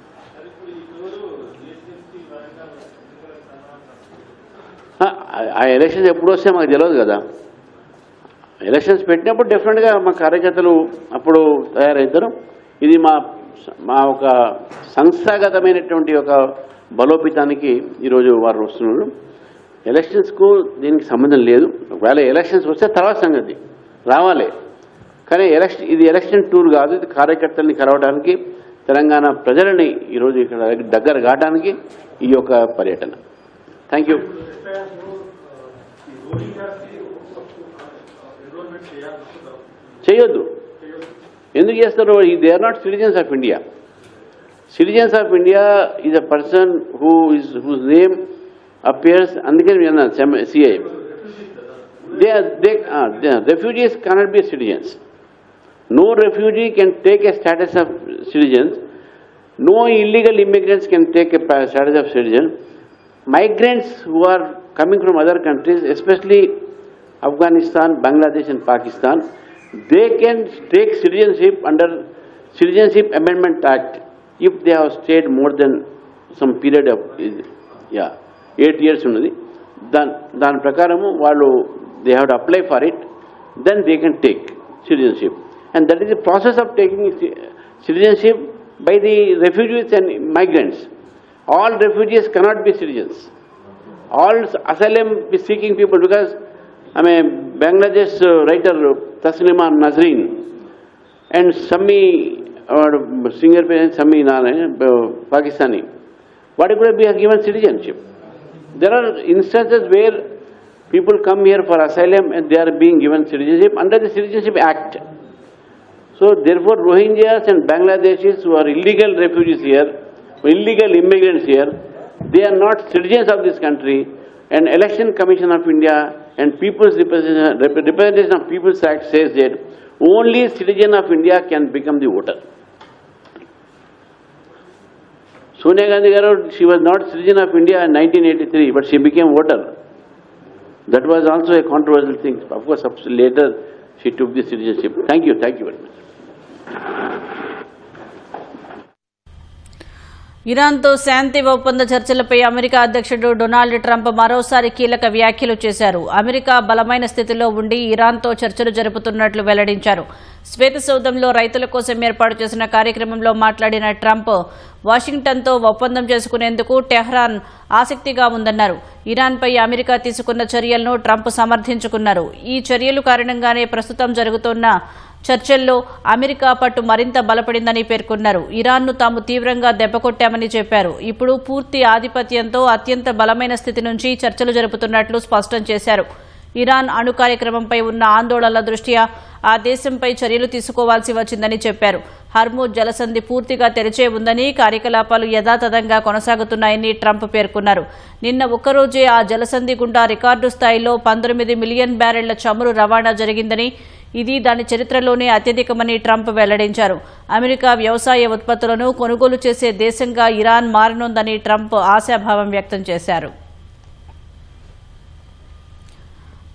ఆ ఎలక్షన్స్ ఎప్పుడు వస్తే మాకు తెలియదు కదా. ఎలక్షన్స్ పెట్టినప్పుడు డెఫినెట్గా మా కార్యకర్తలు అప్పుడు తయారవుతారు. ఇది మా ఒక సంస్థాగతమైనటువంటి ఒక బలోపేతానికి ఈరోజు వారు వస్తున్నారు. ఎలక్షన్స్కు దీనికి సంబంధం లేదు. ఒకవేళ ఎలక్షన్స్ వస్తే తర్వాత సంగతి రావాలి. కానీ ఇది ఎలక్షన్ టూర్ కాదు. ఇది కార్యకర్తల్ని కలవడానికి, తెలంగాణ ప్రజలని ఈరోజు ఇక్కడ దగ్గర కావడానికి ఈ యొక్క పర్యటన. Thank you. చేయొద్దు. ఎందుకు చేస్తారు? They are not citizens of India. Citizens of India is a person whose name appears. అందుకని సిఐ refugees cannot be citizens. No refugee can take a status of citizens. No illegal immigrants can take a status of citizen. Migrants who are coming from other countries, especially Afghanistan, Bangladesh and Pakistan, they can take citizenship under Citizenship Amendment Act if they have stayed more than some period of 8 years ఉన్నది. దాని ప్రకారము వాళ్ళు they have to apply for it, then they can take citizenship. And that is the process of taking citizenship by the refugees and migrants. All refugees cannot be citizens. All asylum seeking people, because Bangladesh writer Taslima Nasreen and Sami singer Sami Pakistani, what could be given citizenship? There are instances where people come here for asylum and they are being given citizenship under the Citizenship Act. So therefore Rohingyas and Bangladeshis who are illegal refugees here, illegal immigrants here, they are not citizens of this country. And Election Commission of India and People's Representation of People's Act says that only citizen of India can become the voter. Sonia Gandhi garu, she was not citizen of India in 1983, but she became voter. That was also a controversial thing. Of course, later she took the citizenship. Thank you very much. ఇరాన్తో శాంతి ఒప్పంద చర్చలపై America అధ్యక్షుడు Donald Trump మరోసారి కీలక వ్యాఖ్యలు చేశారు. America బలమైన స్థితిలో ఉండి ఇరాన్తో చర్చలు జరుపుతున్నట్లు వెల్లడించారు. శ్వేతసౌధంలో రైతుల కోసం ఏర్పాటు చేసిన కార్యక్రమంలో మాట్లాడిన ట్రంప్ వాషింగ్టన్తో ఒప్పందం చేసుకునేందుకు టెహ్రాన్ ఆసక్తిగా ఉందన్నారు. ఇరాన్పై అమెరికా తీసుకున్న చర్యలను ట్రంప్ సమర్థించుకున్నారు. ఈ చర్యలు కారణంగానే ప్రస్తుతం జరుగుతున్న చర్చల్లో అమెరికా పట్టు మరింత బలపడిందని పేర్కొన్నారు. ఇరాన్ను తాము తీవ్రంగా దెబ్బకొట్టామని చెప్పారు. ఇప్పుడు పూర్తి ఆధిపత్యంతో అత్యంత బలమైన స్థితి నుంచి చర్చలు జరుపుతున్నట్లు స్పష్టం చేశారు. ఇరాన్ అణు కార్యక్రమంపై ఉన్న ఆందోళనల దృష్ట్యా ఆ దేశంపై చర్యలు తీసుకోవాల్సి వచ్చిందని చెప్పారు. హర్మూజ్ జలసంధి పూర్తిగా తెరిచే ఉందని, కార్యకలాపాలు యథాతథంగా కొనసాగుతున్నాయని ట్రంప్ పేర్కొన్నారు. నిన్న ఒక్కరోజే ఆ జలసంధి గుండా రికార్డు స్థాయిలో 19 మిలియన్ బ్యారెళ్ల చమురు రవాణా జరిగిందని, ఇది దాని చరిత్రలోనే అత్యధికమని ట్రంప్ వెల్లడించారు. అమెరికా వ్యవసాయ ఉత్పత్తులను కొనుగోలు చేసే దేశంగా ఇరాన్ మారనుందని ట్రంప్ ఆశాభావం వ్యక్తం చేశారు.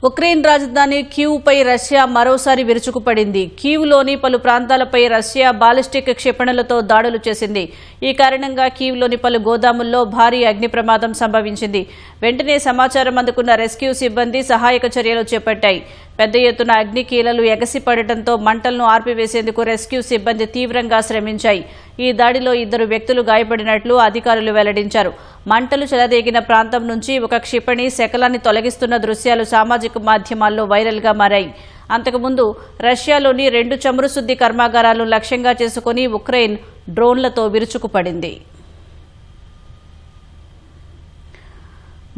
ఉక్రెయిన్ రాజధాని కీవ్పై రష్యా మరోసారి విరుచుకుపడింది. కీవ్లోని పలు ప్రాంతాలపై రష్యా బాలిస్టిక్ క్షిపణులతో దాడులు చేసింది. ఈ కారణంగా కీవ్లోని పలు గోదాముల్లో భారీ అగ్ని ప్రమాదం సంభవించింది. వెంటనే సమాచారం అందుకున్న రెస్క్యూ సిబ్బంది సహాయక చర్యలు చేపట్టాయి. పెద్ద ఎత్తున అగ్నికీలలు ఎగసిపడటంతో మంటలను ఆర్పివేసేందుకు రెస్క్యూ సిబ్బంది తీవ్రంగా శ్రమించాయి. ఈ దాడిలో 2 వ్యక్తులు గాయపడినట్లు అధికారులు వెల్లడించారు. మంటలు చెలరేగిన ప్రాంతం నుంచి ఒక క్షిపణి శకలాన్ని తొలగిస్తున్న దృశ్యాలు సామాజిక మాధ్యమాల్లో వైరల్గా మారాయి. అంతకుముందు రష్యాలోని 2 చమురు శుద్ధి కర్మాగారాలను లక్ష్యంగా చేసుకుని ఉక్రెయిన్ డ్రోన్లతో విరుచుకుపడింది.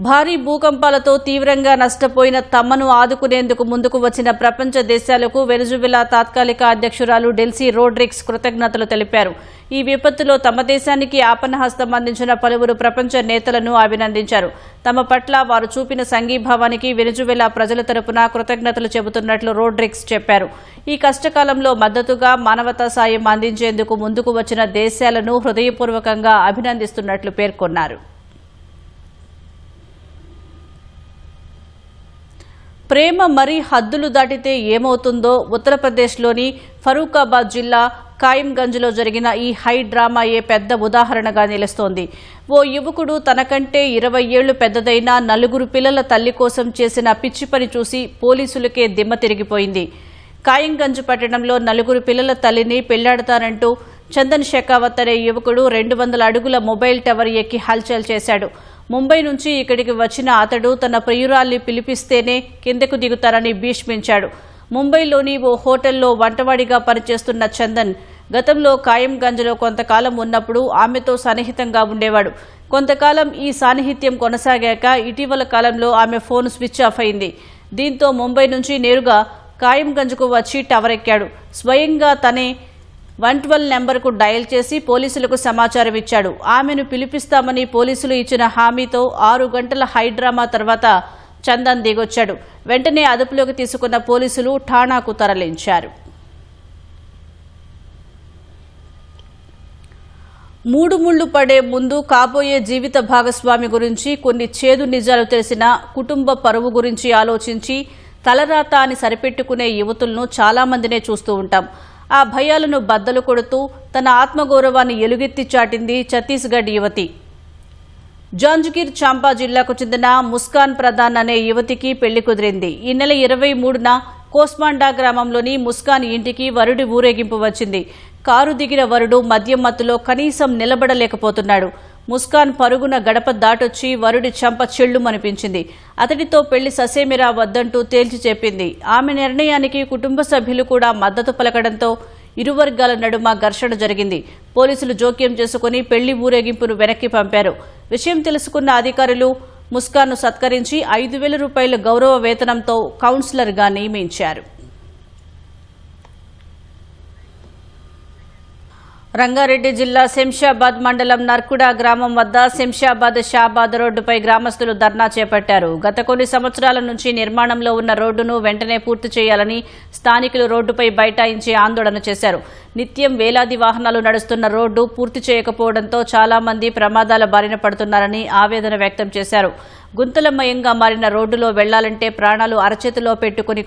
భారీ భూకంపాలతో తీవ్రంగా నష్టపోయిన తమను ఆదుకునేందుకు ముందుకు వచ్చిన ప్రపంచ దేశాలకు వెనిజువెలా తాత్కాలిక అధ్యక్షురాలు డెల్సీ రోడ్రిగ్స్ కృతజ్ఞతలు తెలిపారు. ఈ విపత్తులో తమ దేశానికి ఆపన్నహస్తం అందించిన పలువురు ప్రపంచ నేతలను అభినందించారు. తమ పట్ల వారు చూపిన సంఘీభావానికి వెనిజువెలా ప్రజల తరపున కృతజ్ఞతలు చెబుతున్నట్లు రోడ్రిగ్స్ చెప్పారు. ఈ కష్టకాలంలో మద్దతుగా మానవతా సాయం అందించేందుకు ముందుకు వచ్చిన దేశాలను హృదయపూర్వకంగా అభినందిస్తున్నట్లు పేర్కొన్నారు. ప్రేమ మరీ హద్దులు దాటితే ఏమవుతుందో ఉత్తరప్రదేశ్లోని ఫరూఖాబాద్ జిల్లా కాయంగంజ్లో జరిగిన ఈ హై డ్రామాయే పెద్ద ఉదాహరణగా నిలుస్తోంది. ఓ యువకుడు తనకంటే 20 ఏళ్లు పెద్దదైన 4 పిల్లల తల్లి కోసం చేసిన పిచ్చి పని చూసి పోలీసులకే దిమ్మ తిరిగిపోయింది. కాయంగంజ్ పట్టణంలో 4 పిల్లల తల్లిని పెళ్లాడతానంటూ చందన్ షెకావత్ అనే యువకుడు 200 అడుగుల మొబైల్ టవర్ ఎక్కి హల్చల్ చేశాడు. ముంబై నుంచి ఇక్కడికి వచ్చిన అతడు తన ప్రియురాల్ని పిలిపిస్తేనే కిందకు దిగుతారని భీష్మించాడు. ముంబైలోని ఓ హోటల్లో వంటవాడిగా పనిచేస్తున్న చందన్ గతంలో కాయంగంజ్లో కొంతకాలం ఉన్నప్పుడు ఆమెతో సన్నిహితంగా ఉండేవాడు. కొంతకాలం ఈ సాన్నిహిత్యం కొనసాగాక ఇటీవల కాలంలో ఆమె ఫోన్ స్విచ్ ఆఫ్ అయింది. దీంతో ముంబై నుంచి నేరుగా కాయంగంజ్కు వచ్చి టవర్ ఎక్కాడు. స్వయంగా తనే 112 నెంబర్కు డయల్ చేసి పోలీసులకు సమాచారం ఇచ్చాడు. ఆమెను పిలిపిస్తామని పోలీసులు ఇచ్చిన హామీతో 6 గంటల హైడ్రామా తర్వాత చందన్ దిగొచ్చాడు. వెంటనే అదుపులోకి తీసుకున్న పోలీసులు ఠాణాకు తరలించారు. 3 ముళ్లు పడే ముందు కాబోయే జీవిత భాగస్వామి గురించి కొన్ని చేదు నిజాలు తెలిసిన కుటుంబ పరువు గురించి ఆలోచించి తలరాత అని సరిపెట్టుకునే యువతులను చాలామందినే చూస్తూ ఉంటాం. ఆ భయాలను బద్దలు కొడుతూ తన ఆత్మగౌరవాన్ని ఎలుగెత్తి చాటింది ఛత్తీస్గఢ్ యువతి. జాంజ్గీర్ చాంపా జిల్లాకు చెందిన ముస్కాన్ ప్రధాన్ అనే యువతికి పెళ్లి కుదిరింది. ఈ నెల 23న కోస్మాండా గ్రామంలోని ముస్కాన్ ఇంటికి వరుడి ఊరేగింపు వచ్చింది. కారు దిగిన వరుడు మద్యం మత్తులో కనీసం నిలబడలేకపోతున్నాడు. ముస్కాన్ పరుగున గడప దాటొచ్చి వరుడి చంప చెళ్లుమనిపించింది. అతడితో పెళ్లి ససేమిరా వద్దంటూ తేల్చి చెప్పింది. ఆమె నిర్ణయానికి కుటుంబ సభ్యులు కూడా మద్దతు పలకడంతో ఇరు వర్గాల నడుమ ఘర్షణ జరిగింది. పోలీసులు జోక్యం చేసుకుని పెళ్లి ఊరేగింపును వెనక్కి పంపారు. విషయం తెలుసుకున్న అధికారులు ముస్కాన్ను సత్కరించి 5,000 రూపాయల గౌరవ వేతనంతో కౌన్సిలర్గా నియమించారు. రంగారెడ్డి జిల్లా శంషాబాద్ మండలం నర్కుడా గ్రామం వద్ద శంషాబాద్ షాబాద్ రోడ్డుపై గ్రామస్తులు ధర్నా చేపట్టారు. గత కొన్ని సంవత్సరాల నుంచి నిర్మాణంలో ఉన్న రోడ్డును వెంటనే పూర్తి చేయాలని స్థానికులు రోడ్డుపై బైఠాయించి ఆందోళన చేశారు. నిత్యం వేలాది వాహనాలు నడుస్తున్న రోడ్డు పూర్తి చేయకపోవడంతో చాలా మంది ప్రమాదాల బారిన పడుతున్నారని ఆవేదన వ్యక్తం చేశారు. గుంతలమయంగా మారిన రోడ్డులో వెళ్లాలంటే ప్రాణాలు అరచేతిలో పెట్టుకుని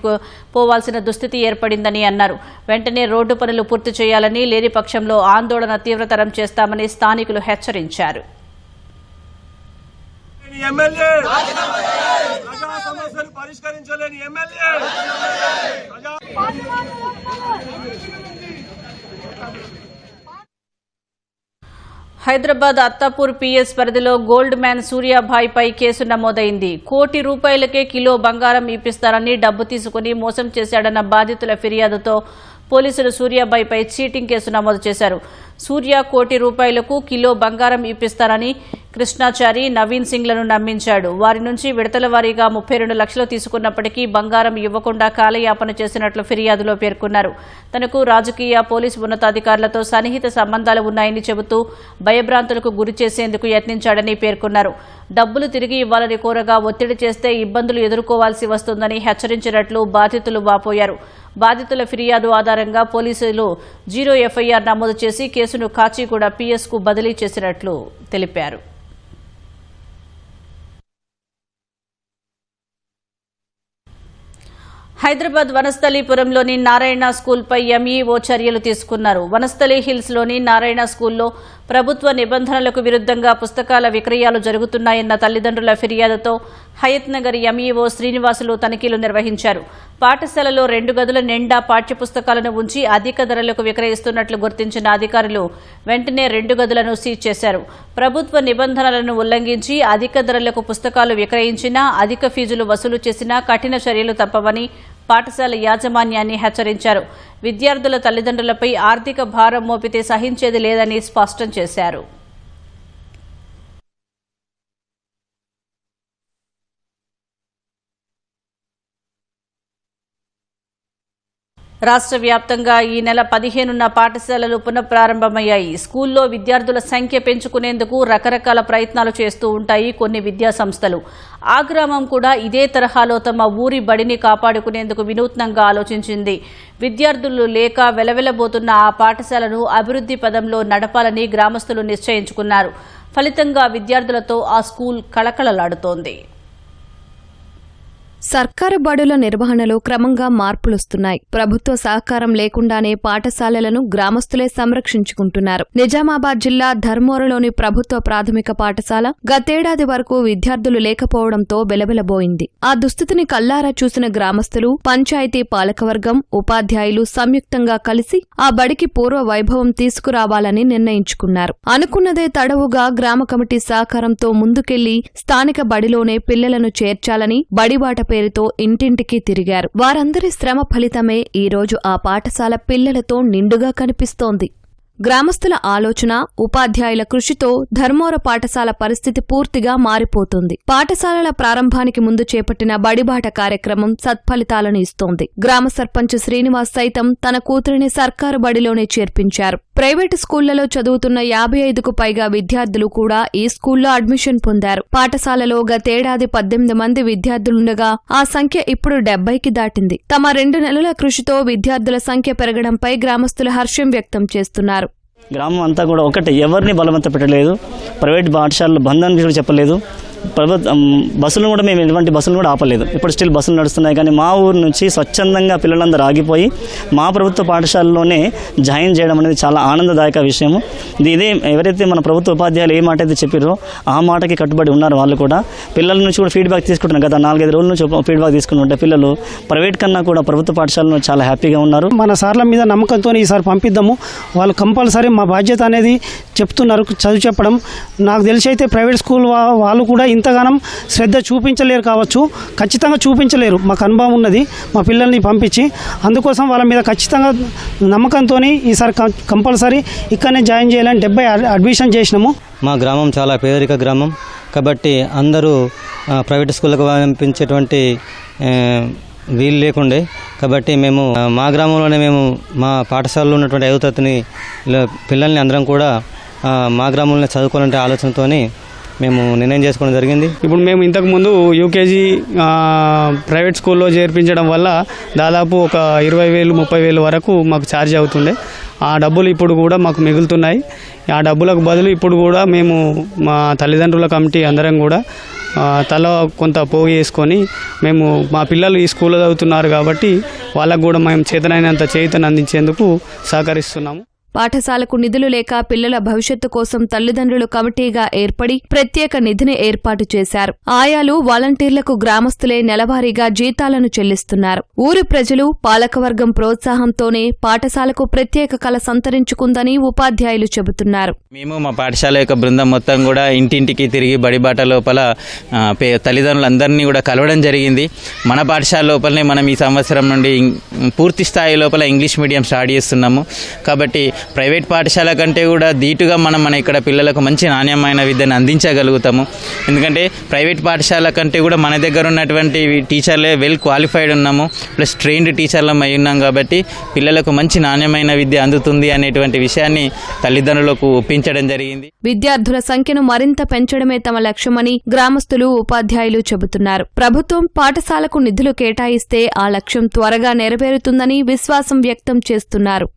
పోవాల్సిన దుస్థితి ఏర్పడిందని అన్నారు. వెంటనే రోడ్డు పనులు పూర్తి చేయాలని, లేని పక్షంలో ఆందోళన తీవ్రతరం చేస్తామని స్థానికులు హెచ్చరించారు. హైదరాబాద్ అత్తాపూర్ పిఎస్ పరిధిలో గోల్డ్ మ్యాన్ సూర్యాభాయ్పై కేసు నమోదైంది. ₹1 కోట్లకే కిలో బంగారం ఇప్పిస్తారని డబ్బు తీసుకుని మోసం చేశాడన్న బాధితుల ఫిర్యాదుతో పోలీసులు సూర్యాభాయ్పై చీటింగ్ కేసు నమోదు చేశారు. సూర్య ₹1 కోట్లకు కిలో బంగారం ఇప్పిస్తారని కృష్ణాచారి, నవీన్ సింగ్లను నమ్మించాడు. వారి నుంచి విడతల వారీగా 32 లక్షలు తీసుకున్నప్పటికీ బంగారం ఇవ్వకుండా కాలయాపన చేసినట్లు ఫిర్యాదులో పేర్కొన్నారు. తనకు రాజకీయ, పోలీసు ఉన్నతాధికారులతో సన్నిహిత సంబంధాలు ఉన్నాయని చెబుతూ భయభ్రాంతులకు గురి చేసేందుకు యత్నించాడని పేర్కొన్నారు. డబ్బులు తిరిగి ఇవ్వాలని కోరగా ఒత్తిడి చేస్తే ఇబ్బందులు ఎదుర్కోవాల్సి వస్తుందని హెచ్చరించినట్లు బాధితులు వాపోయారు. బాధితుల ఫిర్యాదు ఆధారంగా పోలీసులు 0 ఎఫ్ఐఆర్ నమోదు చేసి కేసును కాచిగూడ పిఎస్కు బదిలీ చేసినట్లు తెలిపారు. హైదరాబాద్ వనస్థలీపురంలోని నారాయణ స్కూల్పై ఎంఈఓ చర్యలు తీసుకున్నారు. వనస్థలి హిల్స్లోని నారాయణ స్కూల్లో ప్రభుత్వ నిబంధనలకు విరుద్ధంగా పుస్తకాల విక్రయాలు జరుగుతున్నాయన్న తల్లిదండ్రుల ఫిర్యాదుతో హయత్ నగర్ ఎంఈఓ శ్రీనివాసులు తనిఖీలు నిర్వహించారు. పాఠశాలలో 2 గదుల నిండా పాఠ్యపుస్తకాలను ఉంచి అధిక ధరలకు విక్రయిస్తున్నట్లు గుర్తించిన అధికారులు వెంటనే 2 గదులను సీజ్ చేశారు. ప్రభుత్వ నిబంధనలను ఉల్లంఘించి అధిక ధరలకు పుస్తకాలు విక్రయించినా, అధిక ఫీజులు వసూలు చేసినా కఠిన చర్యలు తప్పవని పాఠశాల యాజమాన్యాన్ని హెచ్చరించారు. విద్యార్థుల తల్లిదండ్రులపై ఆర్థిక భారం మోపితే సహించేది లేదని స్పష్టం చేశారు. రాష్ట్ర వ్యాప్తంగా ఈ నెల 15న పాఠశాలలు పునఃప్రారంభమయ్యాయి. స్కూల్లో విద్యార్థుల సంఖ్య పెంచుకునేందుకు రకరకాల ప్రయత్నాలు చేస్తూ ఉంటాయి కొన్ని విద్యాసంస్థలు. ఆ గ్రామం కూడా ఇదే తరహాలో తమ ఊరి బడిని కాపాడుకునేందుకు వినూత్నంగా ఆలోచించింది. విద్యార్థులు లేక వెలవెలబోతున్న ఆ పాఠశాలను అభివృద్ధి పదంలో నడపాలని గ్రామస్తులు నిశ్చయించుకున్నారు. ఫలితంగా విద్యార్థులతో ఆ స్కూల్ కళకళలాడుతోంది. సర్కారు బడుల నిర్వహణలో క్రమంగా మార్పులొస్తున్నాయి. ప్రభుత్వ సహకారం లేకుండానే పాఠశాలలను గ్రామస్తులే సంరక్షించుకుంటున్నారు. నిజామాబాద్ జిల్లా ధర్మోరలోని ప్రభుత్వ ప్రాథమిక పాఠశాల గతేడాది వరకు విద్యార్థులు లేకపోవడంతో బెలబెలబోయింది. ఆ దుస్థితిని కల్లారా చూసిన గ్రామస్తులు, పంచాయతీ పాలకవర్గం, ఉపాధ్యాయులు సంయుక్తంగా కలిసి ఆ బడికి పూర్వ వైభవం తీసుకురావాలని నిర్ణయించుకున్నారు. అనుకున్నదే తడవుగా గ్రామ కమిటీ సహకారంతో ముందుకెళ్లి స్థానిక బడిలోనే పిల్లలను చేర్చాలని బడిబాట పేరుతో ఇంటింటికి తిరిగారు. వారందరి శ్రమ ఫలితమే ఈరోజు ఆ పాఠశాల పిల్లలతో నిండుగా కనిపిస్తోంది. గ్రామస్తుల ఆలోచన, ఉపాధ్యాయుల కృషితో ధర్మోర పాఠశాల పరిస్థితి పూర్తిగా మారిపోతుంది. పాఠశాలల ప్రారంభానికి ముందు చేపట్టిన బడిబాట కార్యక్రమం సత్ఫలితాలను ఇస్తోంది. గ్రామ సర్పంచ్ శ్రీనివాస్ సైతం తన కూతురిని సర్కారు బడిలోనే చేర్పించారు. ప్రైవేటు స్కూళ్లలో చదువుతున్న 55కు పైగా విద్యార్థులు కూడా ఈ స్కూల్లో అడ్మిషన్ పొందారు. పాఠశాలలో గతేడాది 18 మంది విద్యార్థులుండగా ఆ సంఖ్య ఇప్పుడు 70కి దాటింది. తమ 2 నెలల కృషితో విద్యార్థుల సంఖ్య పెరగడంపై గ్రామస్తులు హర్షం వ్యక్తం చేస్తున్నారు. గ్రామం అంతా కూడా ఒకటే, ఎవరిని బలవంత పెట్టలేదు. ప్రైవేట్ పాఠశాలలు బంధాన్ని కూడా చెప్పలేదు. బస్సులను కూడా మేము ఎటువంటి బస్సులు కూడా ఆపలేదు. ఇప్పుడు స్టిల్ బస్సులు నడుస్తున్నాయి. కానీ మా ఊరు నుంచి స్వచ్ఛందంగా పిల్లలందరూ ఆగిపోయి మా ప్రభుత్వ పాఠశాలలోనే జాయిన్ చేయడం అనేది చాలా ఆనందదాయక విషయము. ఇదే ఎవరైతే మన ప్రభుత్వ ఉపాధ్యాయులు ఏ మాట అయితే చెప్పారో ఆ మాటకి కట్టుబడి ఉన్నారు. వాళ్ళు కూడా పిల్లల నుంచి కూడా ఫీడ్బ్యాక్ తీసుకుంటున్నారు. గత 4-5 రోజుల నుంచి ఫీడ్బ్యాక్ తీసుకుంటుంటే పిల్లలు ప్రైవేట్ కన్నా కూడా ప్రభుత్వ పాఠశాలలో చాలా హ్యాపీగా ఉన్నారు. మన సార్ల మీద నమ్మకంతో ఈసారి పంపిద్దాము. వాళ్ళు కంపల్సరీ మా బాధ్యత అనేది చెప్తున్నారు, చదువు చెప్పడం. నాకు తెలిసి అయితే ప్రైవేట్ స్కూల్ వాళ్ళు కూడా ఇంతగానం శ్రద్ధ చూపించలేరు కావచ్చు, ఖచ్చితంగా చూపించలేరు. మాకు అనుభవం ఉన్నది మా పిల్లల్ని పంపించి. అందుకోసం వాళ్ళ మీద ఖచ్చితంగా నమ్మకంతో ఈసారి కంపల్సరీ ఇక్కడనే జాయిన్ చేయాలని 70 అడ్మిషన్ చేసినాము. మా గ్రామం చాలా పేదరిక గ్రామం కాబట్టి అందరూ ప్రైవేట్ స్కూళ్ళకు పంపించేటువంటి వీలు లేకుండే. కాబట్టి మేము మా గ్రామంలోనే మా పాఠశాలలో ఉన్నటువంటి 5వ తరగతి పిల్లల్ని అందరం కూడా మా గ్రామంలోనే చదువుకోవాలంటే ఆలోచనతోని మేము నిర్ణయం చేసుకోవడం జరిగింది. ఇప్పుడు మేము ఇంతకుముందు యూకేజీ ప్రైవేట్ స్కూల్లో చేర్పించడం వల్ల దాదాపు ఒక 20,000-30,000 వరకు మాకు ఛార్జ్ అవుతుండే. ఆ డబ్బులు ఇప్పుడు కూడా మాకు మిగులుతున్నాయి. ఆ డబ్బులకు బదులు ఇప్పుడు కూడా మేము మా తల్లిదండ్రుల కమిటీ అందరం కూడా తల కొంత పోగు చేసుకొని మేము మా పిల్లలు ఈ స్కూల్లో చదువుతున్నారు కాబట్టి వాళ్ళకు కూడా మేము చేతనైనంత చేతను అందించేందుకు సహకరిస్తున్నాము. పాఠశాలకు నిధులు లేక పిల్లల భవిష్యత్తు కోసం తల్లిదండ్రులు కమిటీగా ఏర్పడి ప్రత్యేక నిధిని ఏర్పాటు చేశారు. ఆయాలు, వాలంటీర్లకు గ్రామస్తులే నెలవారీగా జీతాలను చెల్లిస్తున్నారు. ఊరి ప్రజలు, పాలకవర్గం ప్రోత్సాహంతోనే పాఠశాలకు ప్రత్యేక కళ సంతరించుకుందని ఉపాధ్యాయులు చెబుతున్నారు. మేము మా పాఠశాల యొక్క బృందం మొత్తం కూడా ఇంటింటికి తిరిగి బడిబాట లోపల తల్లిదండ్రులందరినీ కూడా కలవడం జరిగింది. మన పాఠశాల లోపలనే మనం ఈ సంవత్సరం నుండి పూర్తి స్థాయి లోపల ఇంగ్లీష్ మీడియం స్టార్ట్ చేస్తున్నాము. కాబట్టి ప్రైవేట్ పాఠశాల కంటే కూడా ధీటుగా మన ఇక్కడ పిల్లలకు మంచి నాణ్యమైన విద్యను అందించగలుగుతాము. ఎందుకంటే ప్రైవేట్ పాఠశాల కంటే కూడా మన దగ్గర ఉన్నటువంటి టీచర్లే వెల్ క్వాలిఫైడ్ ఉన్నాము, ప్లస్ ట్రైన్డ్ టీచర్లం అయి ఉన్నాం. కాబట్టి పిల్లలకు మంచి నాణ్యమైన విద్య అందుతుంది అనేటువంటి విషయాన్ని తల్లిదండ్రులకు ఒప్పించడం జరిగింది. విద్యార్థుల సంఖ్యను మరింత పెంచడమే తమ లక్ష్యమని గ్రామస్తులు, ఉపాధ్యాయులు చెబుతున్నారు. ప్రభుత్వం పాఠశాలకు నిధులు కేటాయిస్తే ఆ లక్ష్యం త్వరగా నెరవేరుతుందని విశ్వాసం వ్యక్తం చేస్తున్నారు.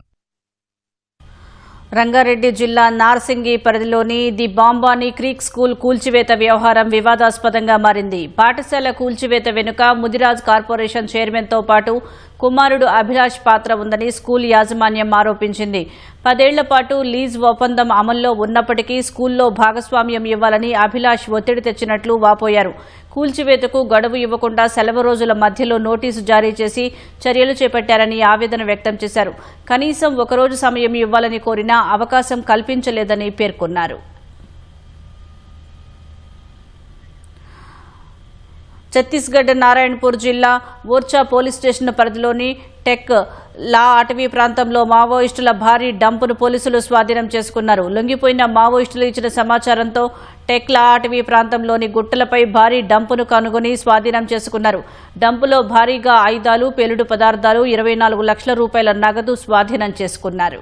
రంగారెడ్డి జిల్లా నార్సింగి పరిధిలోని ది బాంబాని క్రీక్ స్కూల్ కూల్చివేత వ్యవహారం వివాదాస్పదంగా మారింది. పాఠశాల కూల్చివేత వెనుక ముదిరాజ్ కార్పొరేషన్ చైర్మన్తో పాటు కుమారుడు అభిలాష్ పాత్ర ఉందని స్కూల్ యాజమాన్యం ఆరోపించింది. 10 ఏళ్ల పాటు లీజ్ ఒప్పందం అమల్లో ఉన్నప్పటికీ స్కూల్లో భాగస్వామ్యం ఇవ్వాలని అభిలాష్ ఒత్తిడి తెచ్చినట్లు వాపోయారు. కూల్చివేతకు గడువు ఇవ్వకుండా సెలవు రోజుల మధ్యలో నోటీసు జారీ చేసి చర్యలు చేపట్టారని ఆవేదన వ్యక్తం చేశారు. కనీసం ఒకరోజు సమయం ఇవ్వాలని కోరినా అవకాశం కల్పించలేదని పేర్కొన్నారు. ఛత్తీస్గఢ్ నారాయణపూర్ జిల్లా ఓర్చా పోలీస్ స్టేషన్ పరిధిలోని టెక్ లా అటవీ ప్రాంతంలో మావోయిస్టుల భారీ డంపును పోలీసులు స్వాధీనం చేసుకున్నారు. లొంగిపోయిన మావోయిస్టులు ఇచ్చిన సమాచారంతో టెక్ లా అటవీ ప్రాంతంలోని గుట్టలపై భారీ డంపును కనుగొని స్వాధీనం చేసుకున్నారు. డంపులో భారీగా ఆయుధాలు, పేలుడు పదార్థాలు, 24 లక్షల రూపాయల నగదు స్వాధీనం చేసుకున్నారు.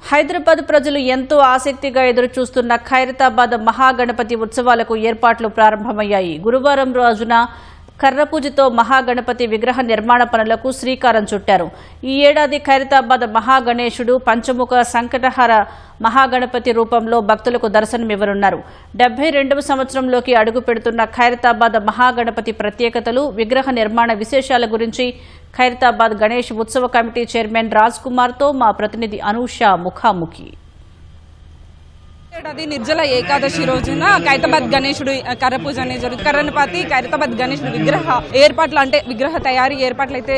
హైదరాబాద్ ప్రజలు ఎంతో ఆసక్తిగా ఎదురుచూస్తున్న ఖైరతాబాద్ మహాగణపతి ఉత్సవాలకు ఏర్పాట్లు ప్రారంభమయ్యాయి. గురువారం రోజున కర్రపూజతో మహాగణపతి విగ్రహ నిర్మాణ పనులకు శ్రీకారం చుట్టారు. ఈ ఏడాది ఖైరతాబాద్ మహాగణేశుడు పంచముఖ సంకటహర మహాగణపతి రూపంలో భక్తులకు దర్శనమివ్వనున్నారు. 72వ సంవత్సరంలోకి అడుగు పెడుతున్న ఖైరతాబాద్ మహాగణపతి ప్రత్యేకతలు, విగ్రహ నిర్మాణ విశేషాల గురించి ఖైరతాబాద్ గణేష్ ఉత్సవ కమిటీ చైర్మన్ రాజ్ కుమార్తో మా ప్రతినిధి అనూష ముఖాముఖి. ఏడాది నిర్జల ఏకాదశి రోజున ఖైరతాబాద్ గణేశుడు కర్రపూజ అనేది జరుగుతుంది. కర్రనపాతి ఖైరతాబాద్ గణేశుడు విగ్రహ ఏర్పాట్లు అంటే విగ్రహ తయారీ ఏర్పాట్లు అయితే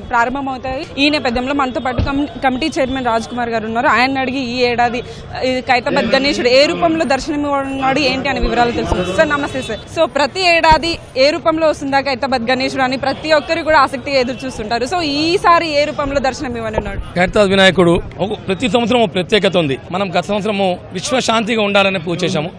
ప్రారంభమవుతాయి. ఈ నేపథ్యంలో మనతో పాటు కమిటీ చైర్మన్ రాజ్ కుమార్ గారు ఉన్నారు. ఆయన అడిగి ఈ ఏడాది ఖైరతాబాద్ గణేశుడు ఏ రూపంలో దర్శనమివ్వనున్నాడు ఏంటి అనే వివరాలు తెలుసుకుంటారు. సార్ నమస్తే సార్. సో ప్రతి ఏడాది ఏ రూపంలో వస్తుందా ఖైరతాబాద్ గణేశుడు అని ప్రతి ఒక్కరు కూడా ఆసక్తిగా ఎదురు చూస్తుంటారు. సో ఈసారి ఏ రూపంలో దర్శనం ఇవ్వనున్నాడు? ఖైరతాబాద్ వినాయకుడు ప్రతి సంవత్సరం ప్రత్యేకత ఉంది. మనం గత సంవత్సరము శాంతిగా ఉండాలని పూజ చేశాము.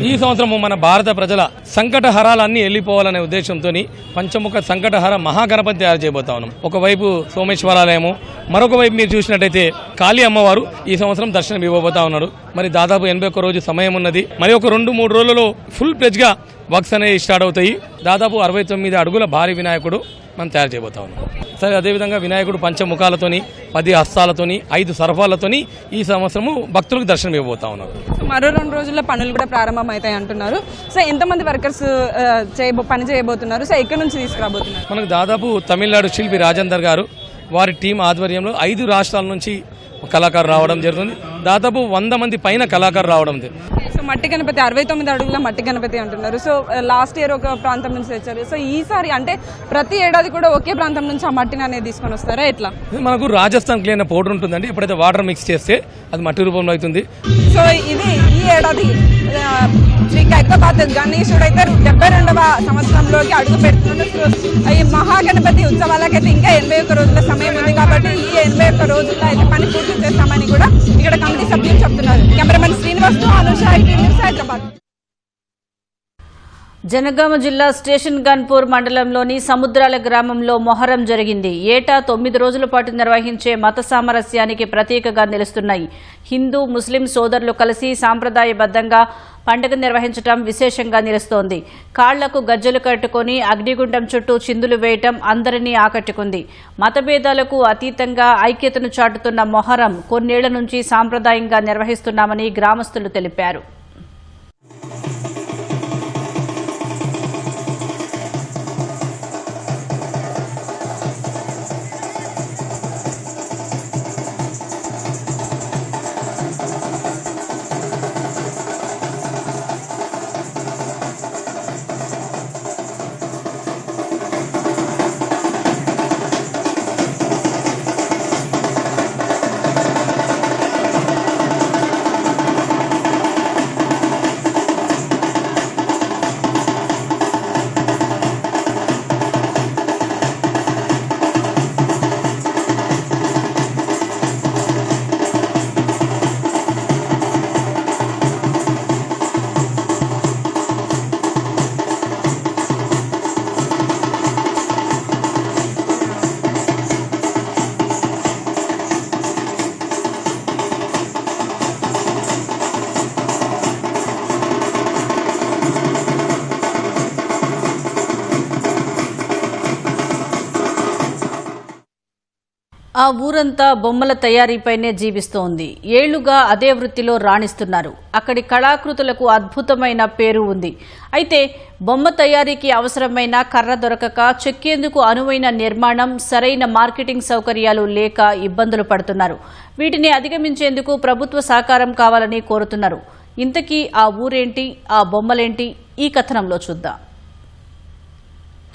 ఈ సంవత్సరము మన భారత ప్రజల సంకట హరాలన్నీ వెళ్ళిపోవాలనే ఉద్దేశంతో పంచముఖ సంకటహర మహాగణపతి తయారు చేయబోతా ఉన్నాం. ఒకవైపు సోమేశ్వరాలయము, మరొక వైపు మీరు చూసినట్టయితే కాళీ అమ్మవారు ఈ సంవత్సరం దర్శనం ఇవ్వబోతా ఉన్నారు. మరి దాదాపు 81 రోజు సమయం ఉన్నది. మరి ఒక 2-3 రోజులలో ఫుల్ ప్లెజ్ గా వర్క్స్ అనేవి స్టార్ట్ అవుతాయి. దాదాపు 69 అడుగుల భారీ వినాయకుడు మనం తయారు చేయబోతా ఉన్నాం. సరే, అదేవిధంగా వినాయకుడు పంచముఖాలతోని 10 హస్తాలతోని 5 సర్పాలతోని ఈ సంవత్సరము భక్తులకు దర్శనం ఇవ్వబోతా ఉన్నారు. మరో 2 రోజుల్లో పనులు కూడా ప్రారంభమవుతాయి అంటున్నారు. సో ఎంతమంది వర్కర్స్ పని చేయబోతున్నారు? సో ఎక్కడి నుంచి తీసుకురాబోతున్నారు? మనకు దాదాపు తమిళనాడు శిల్పి రాజేందర్ గారు వారి టీం ఆధ్వర్యంలో 5 రాష్ట్రాల నుంచి కళాకారు రావడం జరుగుతుంది. దాదాపు 100 మంది పైన కళాకారు రావడం. సో మట్టి గణపతి 69 అడుగుల మట్టి గణపతి అంటున్నారు. సో లాస్ట్ ఇయర్ ఒక ప్రాంతం నుంచి తెచ్చారు. సో ఈసారి అంటే ప్రతి ఏడాది కూడా ఒకే ప్రాంతం నుంచి ఆ మట్టిని అనేది తీసుకొని వస్తారా ఎట్లా? మనకు రాజస్థాన్ క్లే అనే పౌడర్ ఉంటుందండి. ఎప్పుడైతే వాటర్ మిక్స్ చేస్తే అది మట్టి రూపంలో అవుతుంది. సో ఇది ఈ ఏడాది శ్రీ ఖైరతాబాద్ గణేశుడు అయితే 72వ సంవత్సరంలోకి అడుగు పెడుతున్నారు. ఈ మహాగణపతి ఉత్సవాలకైతే ఇంకా 81 రోజుల సమయం ఉంది కాబట్టి ఈ 81 రోజుల్లో అయితే పని పూర్తి చేస్తామని కూడా ఇక్కడ కమిటీ సభ్యులు చెప్తున్నారు. కెమెరామెన్ శ్రీనివాస్ తో అనుష, హైదరాబాద్. జనగామ జిల్లా స్టేషన్ గన్పూర్ మండలంలోని సముద్రాల గ్రామంలో మొహరం జరిగింది. ఏటా 9 రోజుల పాటు నిర్వహించే మత సామరస్యానికి ప్రతీకగా నిలుస్తున్నాయి. హిందూ, ముస్లిం సోదరులు కలిసి సాంప్రదాయబద్ధంగా పండుగ నిర్వహించడం విశేషంగా నిలుస్తోంది. కాళ్లకు గజ్జలు కట్టుకుని అగ్నిగుండం చుట్టూ చిందులు వేయటం అందరినీ ఆకట్టుకుంది. మతభేదాలకు అతీతంగా ఐక్యతను చాటుతున్న మొహరం కొన్నేళ్ల నుంచి సాంప్రదాయంగా నిర్వహిస్తున్నామని గ్రామస్తులు తెలిపారు. ఆ ఊరంతా బొమ్మల తయారీపైనే జీవిస్తోంది. ఏళ్లుగా అదే వృత్తిలో రాణిస్తున్నారు. అక్కడి కళాకృతులకు అద్భుతమైన పేరు ఉంది. అయితే బొమ్మ తయారీకి అవసరమైన కర్ర దొరకక, చెక్కేందుకు అనువైన నిర్మాణం, సరైన మార్కెటింగ్ సౌకర్యాలు లేక ఇబ్బందులు పడుతున్నారు. వీటిని అధిగమించేందుకు ప్రభుత్వ సహకారం కావాలని కోరుతున్నారు. ఇంతకీ ఆ ఊరేంటి, ఆ బొమ్మలేంటి, ఈ కథనంలో చూద్దాం.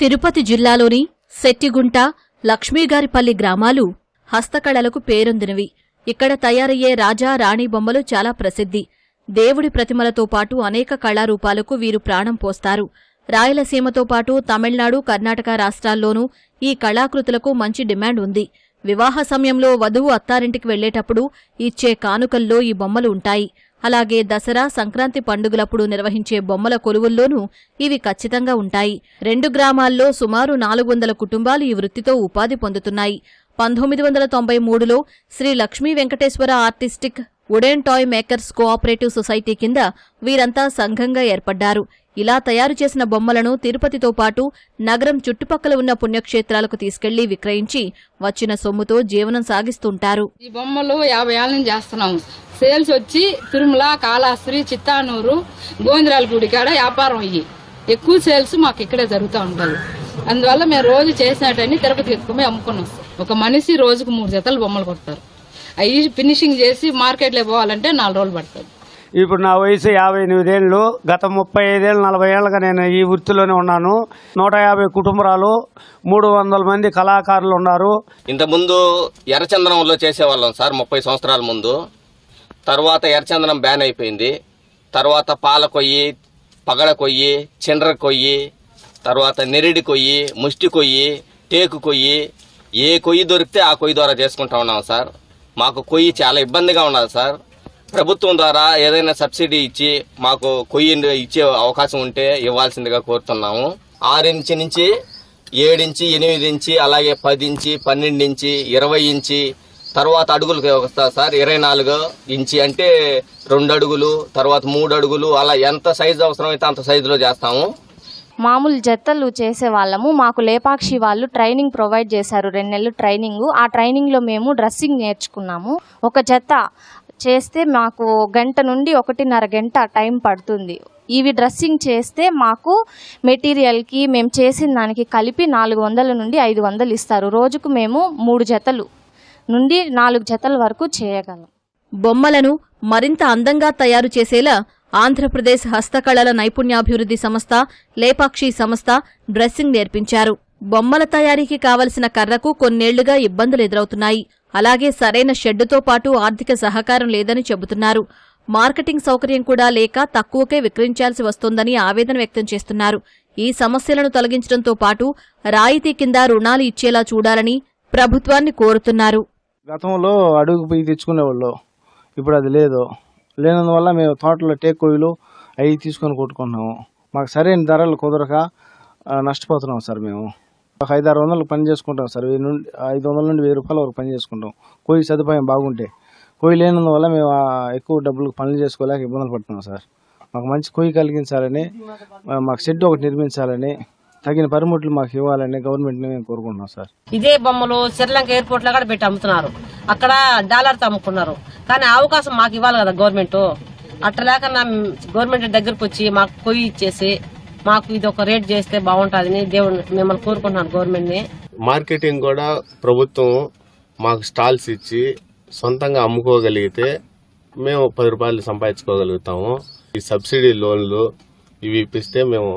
తిరుపతి జిల్లాలోని శెట్టిగుంట, లక్ష్మీగారిపల్లి గ్రామాలు హస్తకళలకు పేరొందినవి. ఇక్కడ తయారయ్యే రాజా, రాణి బొమ్మలు చాలా ప్రసిద్ధి. దేవుడి ప్రతిమలతో పాటు అనేక కళారూపాలకు వీరు ప్రాణం పోస్తారు. రాయలసీమతో పాటు తమిళనాడు, కర్ణాటక రాష్ట్రాల్లోనూ ఈ కళాకృతులకు మంచి డిమాండ్ ఉంది. వివాహ సమయంలో వధువు అత్తారింటికి వెళ్లేటప్పుడు ఇచ్చే కానుకల్లో ఈ బొమ్మలు ఉంటాయి. అలాగే దసరా, సంక్రాంతి పండుగలప్పుడు నిర్వహించే బొమ్మల కొలువుల్లోనూ ఇవి ఖచ్చితంగా ఉంటాయి. 2 గ్రామాల్లో సుమారు 400 కుటుంబాలు ఈ వృత్తితో ఉపాధి పొందుతున్నాయి. 1993లో Shri Lakshmi Venkateswara artistic wooden toy makers cooperative society కింద వీరంతా సంఘంగా ఏర్పడ్డారు. ఇలా తయారు చేసిన బొమ్మలను తిరుపతితో పాటు నగరం చుట్టుపక్కల ఉన్న పుణ్యక్షేత్రాలకు తీసుకెళ్లి విక్రయించి వచ్చిన సొమ్ముతో జీవనం సాగిస్తుంటారు. ఈ బొమ్మలు 50 ఏళ్ల నుంచి చేస్తున్నాము. సేల్స్ వచ్చి తిరుమల, కాళహస్తి, చిత్తానూరు, గోవిందరాల గుడి కాడ వ్యాపారం అయ్యి ఎక్కువ సేల్స్ మాకు ఇక్కడే జరుగుతూ ఉంటుంది. అందువల్ల మేము రోజు చేసినట్టని తిరుపతి ఎత్తుకుపోయి అమ్ముకున్నాం. ఒక మనిషి రోజుకు 3 జతలు బొమ్మలు కొడతారు. అవి ఫినిషింగ్ చేసి మార్కెట్లో పోవాలంటే 4 రోజులు పడుతుంది. ఇప్పుడు నా వయసు 58 ఏళ్ళు. గత 35 ఏళ్ళు 40 ఏళ్ళుగా నేను ఈ వృత్తిలోనే ఉన్నాను. 150 కుటుంబాలు, 300 మంది కళాకారులు ఉన్నారు. ఇంతకుముందు ఎర్రచందనంలో చేసేవాళ్ళం సార్ 30 సంవత్సరాల ముందు. తర్వాత ఎర్రచందనం బ్యాన్ అయిపోయింది. తర్వాత పాల కొయ్యి, పగడ కొయ్యి, చిండ్ర కొయ్యి, తర్వాత నెరిడి కొయ్యి, ముష్టి కొయ్యి, టేకు కొయ్యి, ఏ కొయ్యి దొరికితే ఆ కొయ్యి ద్వారా చేసుకుంటా ఉన్నాం సార్. మాకు కొయ్యి చాలా ఇబ్బందిగా ఉన్నది సార్. ప్రభుత్వం ద్వారా ఏదైనా సబ్సిడీ ఇచ్చి మాకు కొయ్యి ఇచ్చే అవకాశం ఉంటే ఇవ్వాల్సిందిగా కోరుతున్నాము. 6 ఇంచి నుంచి 7 ఇంచి, 8 ఇంచి, అలాగే 10 ఇంచి, 12 ఇంచి, 20 ఇంచి, తర్వాత అడుగులకు వస్తారు సార్. 24 ఇంచి అంటే 2 అడుగులు, తర్వాత 3 అడుగులు, అలా ఎంత సైజు అవసరమైతే అంత సైజులో చేస్తాము. మామూలు జతలు చేసే వాళ్ళము. మాకు లేపాక్షి వాళ్ళు ట్రైనింగ్ ప్రొవైడ్ చేశారు, 2 నెలలు ట్రైనింగ్. ఆ ట్రైనింగ్లో మేము డ్రెస్సింగ్ నేర్చుకున్నాము. ఒక జత చేస్తే మాకు 1 గంట నుండి 1.5 గంట టైం పడుతుంది. ఇవి డ్రెస్సింగ్ చేస్తే మాకు మెటీరియల్కి మేము చేసిన దానికి కలిపి 400 నుండి 500 ఇస్తారు. రోజుకు మేము 3 జతలు నుండి 4 జతల వరకు చేయగలం. బొమ్మలను మరింత అందంగా తయారు చేసేలా ఆంధ్రప్రదేశ్ హస్తకళల నైపుణ్యాభివృద్ధి సంస్థ, లేపాక్షి సంస్థ డ్రెస్సింగ్ నేర్పించారు. బొమ్మల తయారీకి కావలసిన కర్రకు కొన్నేళ్లుగా ఇబ్బందులు ఎదురవుతున్నాయి. అలాగే సరైన షెడ్డుతో పాటు ఆర్థిక సహకారం లేదని చెబుతున్నారు. మార్కెటింగ్ సౌకర్యం కూడా లేక తక్కువకే విక్రయించాల్సి వస్తోందని ఆవేదన వ్యక్తం చేస్తున్నారు. ఈ సమస్యలను తొలగించడంతో పాటు రాయితీ కింద రుణాలు ఇచ్చేలా చూడాలని ప్రభుత్వాన్ని కోరుతున్నారు. గతంలో అడుగు పోయి తెచ్చుకునేవాళ్ళు, ఇప్పుడు అది లేదు. లేనందువల్ల మేము తోటలో టేక్ కొయ్యలు అవి తీసుకొని కొట్టుకుంటున్నాము. మాకు సరైన ధరలు కుదరక నష్టపోతున్నాం సార్. మేము ఒక 500-600 పని చేసుకుంటాం సార్. 500 నుండి 1000 రూపాయల వరకు పని చేసుకుంటాం. కొయ్యి సదుపాయం బాగుంటే. కొయ్యి లేనందువల్ల మేము ఎక్కువ డబ్బులు పనులు చేసుకోలేక ఇబ్బందులు పడుతున్నాం సార్. మాకు మంచి కొయ్యి కలిగించాలని, మాకు షెడ్ ఒకటి నిర్మించాలని, తగిన పరిమితులు మాకు ఇవ్వాలని గవర్నమెంట్ని మేము కోరుకుంటున్నాం సార్. ఇదే బొమ్మలు శ్రీలంక ఎయిర్పోర్ట్ లో కూడా పెట్టి అమ్ముతున్నారు. అక్కడ డాలర్తో అమ్ముకున్నారు. కానీ అవకాశం మాకు ఇవ్వాలి కదా గవర్నమెంట్. అట్లా లేకన్నా గవర్నమెంట్ దగ్గరకు వచ్చి మాకు కొయ్యి ఇచ్చేసి మాకు ఇది ఒక రేట్ చేస్తే బాగుంటుందని దేవుడు మిమ్మల్ని కోరుకుంటున్నాను గవర్నమెంట్ ని. మార్కెటింగ్ కూడా ప్రభుత్వం మాకు స్టాల్స్ ఇచ్చి సొంతంగా అమ్ముకోగలిగితే మేము 10 రూపాయలు సంపాదించుకోగలుగుతాము. ఈ సబ్సిడీ లోన్లు ఇవి ఇప్పిస్తే మేము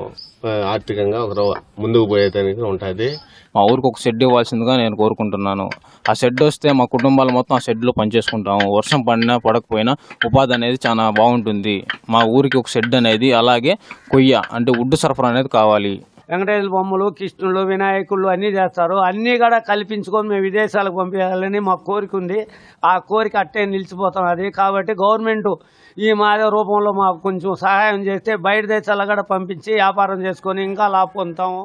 ఆర్థికంగా ఒక ముందుకు పోయేదానికి ఉంటుంది. మా ఊరికి ఒక షెడ్ ఇవ్వాల్సిందిగా నేను కోరుకుంటున్నాను. ఆ షెడ్ వస్తే మా కుటుంబాలు మొత్తం ఆ షెడ్లో పనిచేసుకుంటాము. వర్షం పడినా పడకపోయినా ఉపాధి అనేది చాలా బాగుంటుంది. మా ఊరికి ఒక షెడ్ అనేది, అలాగే కొయ్య అంటే వుడ్ సరఫరా అనేది కావాలి. వెంకటేశ్వర బొమ్మలు, కృష్ణులు, వినాయకులు అన్నీ చేస్తారు. అన్నీ కూడా కల్పించుకొని మేము విదేశాలకు పంపించాలని మా కోరిక ఉంది. ఆ కోరిక అట్టే నిలిచిపోతాం. అది కాబట్టి గవర్నమెంట్ ఈ మాదిరి రూపంలో మాకు కొంచెం సహాయం చేస్తే బయట దేశాలకు కూడా పంపించి వ్యాపారం చేసుకొని ఇంకా లాభ పొందుతాము.